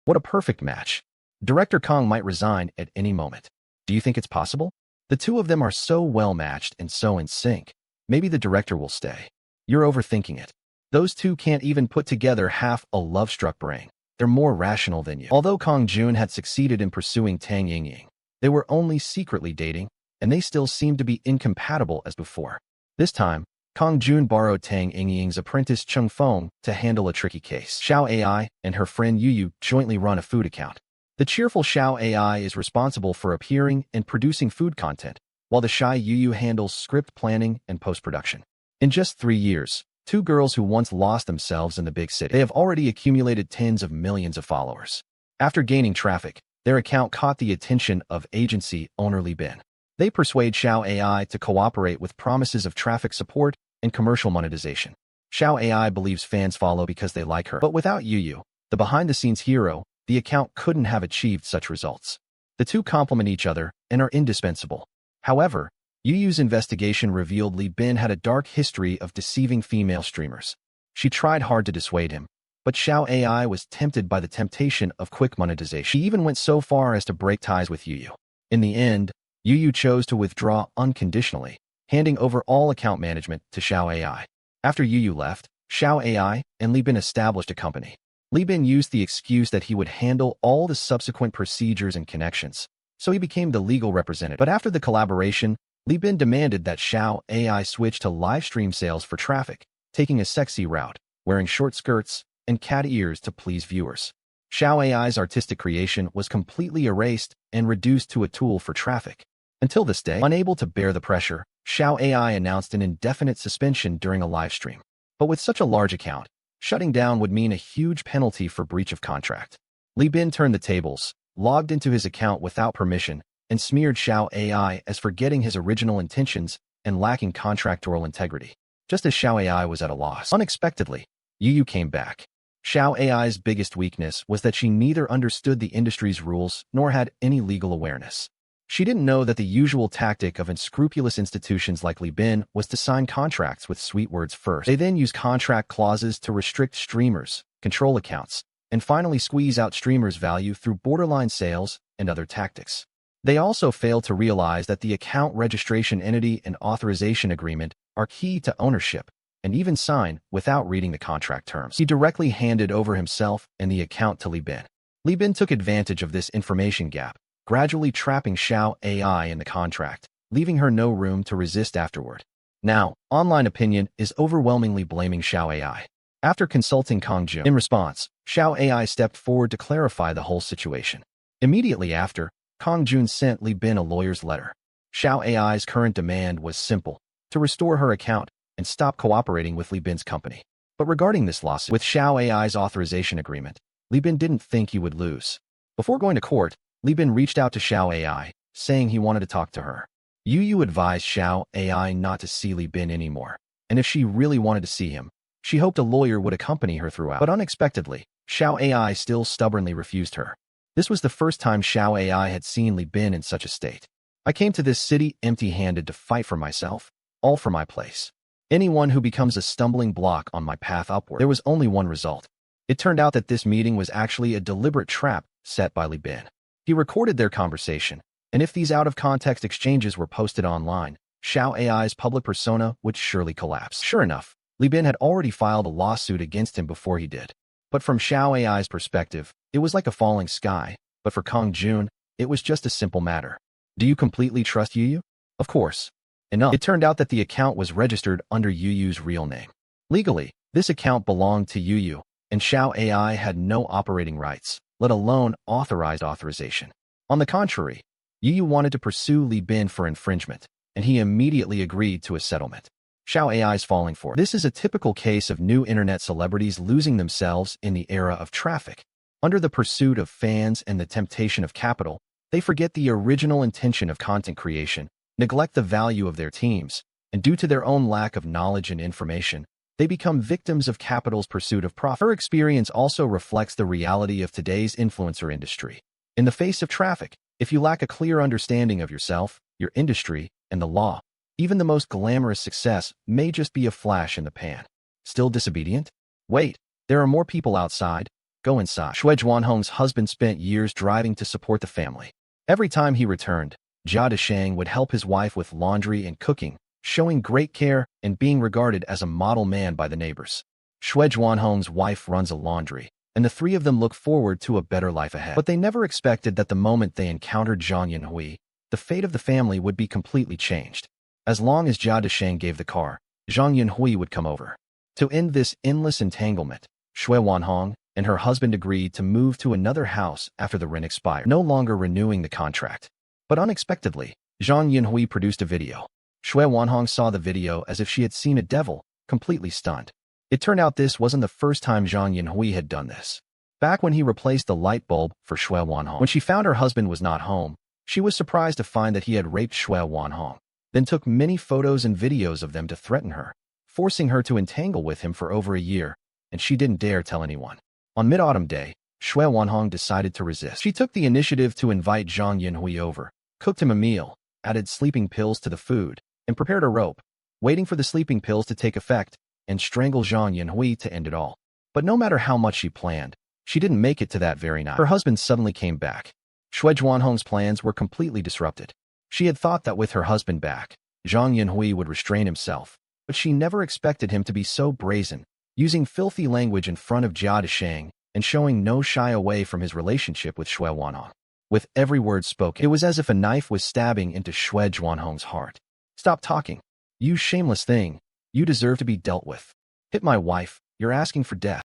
[SPEAKER 1] What a perfect match. Director Kong might resign at any moment. Do you think it's possible? The two of them are so well matched and so in sync. Maybe the director will stay. You're overthinking it. Those two can't even put together half a love-struck brain. They're more rational than you. Although Kong Jun had succeeded in pursuing Tang Yingying, they were only secretly dating, and they still seemed to be incompatible as before. This time, Kong Jun borrowed Tang Yingying's apprentice Cheng Feng to handle a tricky case. Xiao AI and her friend Yu jointly run a food account. The cheerful Xiao AI is responsible for appearing and producing food content, while the shy Yu handles script planning and post-production. In just 3 years, two girls who once lost themselves in the big city, they have already accumulated tens of millions of followers. After gaining traffic, their account caught the attention of agency owner Li Bin. They persuade Xiao AI to cooperate with promises of traffic support and commercial monetization. Xiao AI believes fans follow because they like her. But without Yu, the behind-the-scenes hero, the account couldn't have achieved such results. The two complement each other and are indispensable. However, Yu's investigation revealed Li Bin had a dark history of deceiving female streamers. She tried hard to dissuade him, but Xiao AI was tempted by the temptation of quick monetization. She even went so far as to break ties with Yu. In the end, Yu chose to withdraw unconditionally, handing over all account management to Xiao AI. After Yu left, Xiao AI and Li Bin established a company. Li Bin used the excuse that he would handle all the subsequent procedures and connections, so he became the legal representative. But after the collaboration, Li Bin demanded that Xiao AI switch to live stream sales for traffic, taking a sexy route, wearing short skirts, and cat ears to please viewers. Xiao AI's artistic creation was completely erased and reduced to a tool for traffic. Until this day, unable to bear the pressure, Xiao AI announced an indefinite suspension during a live stream. But with such a large account, shutting down would mean a huge penalty for breach of contract. Li Bin turned the tables, logged into his account without permission, and smeared Xiao AI as forgetting his original intentions and lacking contractual integrity. Just as Xiao AI was at a loss, unexpectedly, Yu came back. Xiao AI's biggest weakness was that she neither understood the industry's rules nor had any legal awareness. She didn't know that the usual tactic of unscrupulous institutions like Li Bin was to sign contracts with sweet words first. They then use contract clauses to restrict streamers, control accounts, and finally squeeze out streamers' value through borderline sales and other tactics. They also fail to realize that the account registration entity and authorization agreement are key to ownership, and even sign without reading the contract terms. He directly handed over himself and the account to Li Bin. Li Bin took advantage of this information gap, gradually trapping Xiao AI in the contract, leaving her no room to resist afterward. Now, online opinion is overwhelmingly blaming Xiao AI. After consulting Kang Jun, in response, Xiao AI stepped forward to clarify the whole situation. Immediately after, Kang Jun sent Li Bin a lawyer's letter. Xiao AI's current demand was simple: to restore her account and stop cooperating with Li Bin's company. But regarding this lawsuit, with Xiao AI's authorization agreement, Li Bin didn't think he would lose. Before going to court, Li Bin reached out to Xiao AI, saying he wanted to talk to her. Yu advised Xiao AI not to see Li Bin anymore, and if she really wanted to see him, she hoped a lawyer would accompany her throughout. But unexpectedly, Xiao AI still stubbornly refused her. This was the first time Xiao AI had seen Li Bin in such a state. I came to this city empty-handed to fight for myself, all for my place. Anyone who becomes a stumbling block on my path upward. There was only one result. It turned out that this meeting was actually a deliberate trap set by Li Bin. He recorded their conversation, and if these out-of-context exchanges were posted online, Xiao AI's public persona would surely collapse. Sure enough, Li Bin had already filed a lawsuit against him before he did. But from Xiao AI's perspective, it was like a falling sky, but for Kang Jun, it was just a simple matter. Do you completely trust Yu? Of course. Enough. It turned out that the account was registered under Yu's real name. Legally, this account belonged to Yu, and Xiao AI had no operating rights, let alone authorized authorization. On the contrary, Yu wanted to pursue Li Bin for infringement, and he immediately agreed to a settlement. Xiao AI's falling for it. This is a typical case of new internet celebrities losing themselves in the era of traffic. Under the pursuit of fans and the temptation of capital, they forget the original intention of content creation, neglect the value of their teams, and due to their own lack of knowledge and information, they become victims of capital's pursuit of profit. Her experience also reflects the reality of today's influencer industry. In the face of traffic, if you lack a clear understanding of yourself, your industry, and the law, even the most glamorous success may just be a flash in the pan. Still disobedient? Wait, there are more people outside. Go inside. Shui Zhuanhong's husband spent years driving to support the family. Every time he returned, Jia Deshang would help his wife with laundry and cooking, showing great care and being regarded as a model man by the neighbors. Shui Zhuanhong's wife runs a laundry, and the three of them look forward to a better life ahead. But they never expected that the moment they encountered Zhang Yunhui, the fate of the family would be completely changed. As long as Jia Deshang gave the car, Zhang Yunhui would come over. To end this endless entanglement, Shui Wanhong and her husband agreed to move to another house after the rent expired, no longer renewing the contract. But unexpectedly, Zhang Yunhui produced a video. Shui Wanhong saw the video as if she had seen a devil, completely stunned. It turned out this wasn't the first time Zhang Yunhui had done this. Back when he replaced the light bulb for Shui Wanhong, when she found her husband was not home, she was surprised to find that he had raped Shui Wanhong, then took many photos and videos of them to threaten her, forcing her to entangle with him for over a year, and she didn't dare tell anyone. On Mid-Autumn Day, Shui Wanhong decided to resist. She took the initiative to invite Zhang Yunhui over, cooked him a meal, added sleeping pills to the food, and prepared a rope, waiting for the sleeping pills to take effect and strangle Zhang Yunhui to end it all. But no matter how much she planned, she didn't make it to that very night. Her husband suddenly came back. Shui Zhuanhong's plans were completely disrupted. She had thought that with her husband back, Zhang Yunhui would restrain himself, but she never expected him to be so brazen, using filthy language in front of Jia Deshang and showing no shy away from his relationship with Shui Wanhong. With every word spoken, it was as if a knife was stabbing into Shui Zhuanhong's heart. Stop talking. You shameless thing. You deserve to be dealt with. Hit my wife. You're asking for death.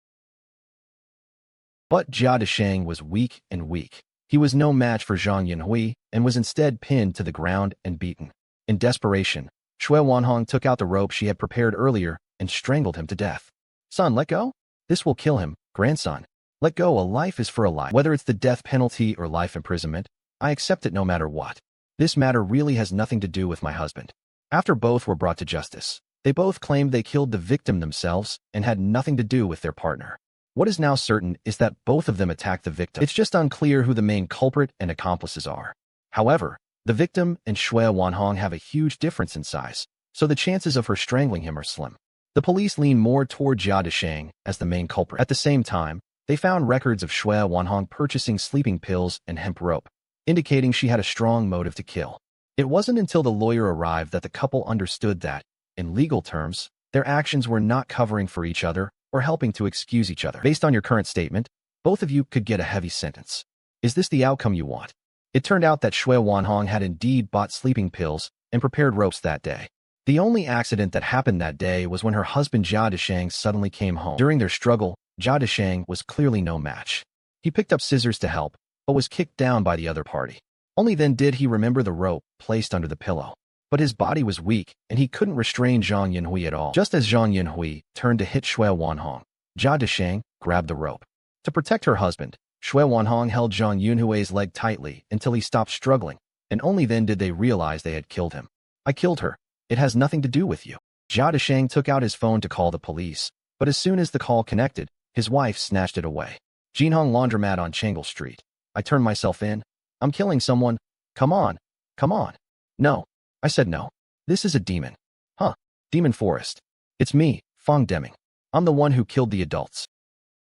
[SPEAKER 1] But Jia Desheng was weak and weak. He was no match for Zhang Yunhui and was instead pinned to the ground and beaten. In desperation, Shui Wanhong took out the rope she had prepared earlier and strangled him to death. Son, let go? This will kill him, grandson. Let go, a life is for a life. Whether it's the death penalty or life imprisonment, I accept it no matter what. This matter really has nothing to do with my husband. After both were brought to justice, they both claimed they killed the victim themselves and had nothing to do with their partner. What is now certain is that both of them attacked the victim. It's just unclear who the main culprit and accomplices are. However, the victim and Shui Wanhong have a huge difference in size, so the chances of her strangling him are slim. The police lean more toward Jia Desheng as the main culprit. At the same time, they found records of Shui Wanhong purchasing sleeping pills and hemp rope, indicating she had a strong motive to kill. It wasn't until the lawyer arrived that the couple understood that, in legal terms, their actions were not covering for each other or helping to excuse each other. Based on your current statement, both of you could get a heavy sentence. Is this the outcome you want? It turned out that Shui Wanhong had indeed bought sleeping pills and prepared ropes that day. The only accident that happened that day was when her husband Jia Desheng suddenly came home. During their struggle, Jia Desheng was clearly no match. He picked up scissors to help, but was kicked down by the other party. Only then did he remember the rope placed under the pillow. But his body was weak, and he couldn't restrain Zhang Yunhui at all. Just as Zhang Yunhui turned to hit Shui Wanhong, Jia Desheng grabbed the rope. To protect her husband, Shui Wanhong held Zhang Yunhui's leg tightly until he stopped struggling, and only then did they realize they had killed him. I killed her. It has nothing to do with you. Jia Desheng took out his phone to call the police, but as soon as the call connected, his wife snatched it away. Jinhong Laundromat on Changle Street. I turned myself in. I'm killing someone. Come on. Come on. No. I said no. This is a demon. Huh. Demon Forest. It's me, Fong Deming. I'm the one who killed the adults.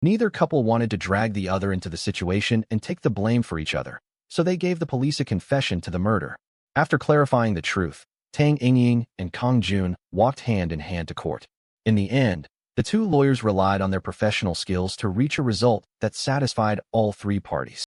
[SPEAKER 1] Neither couple wanted to drag the other into the situation and take the blame for each other, so they gave the police a confession to the murder. After clarifying the truth, Tang Yingying and Kong Jun walked hand in hand to court. In the end, the two lawyers relied on their professional skills to reach a result that satisfied all three parties.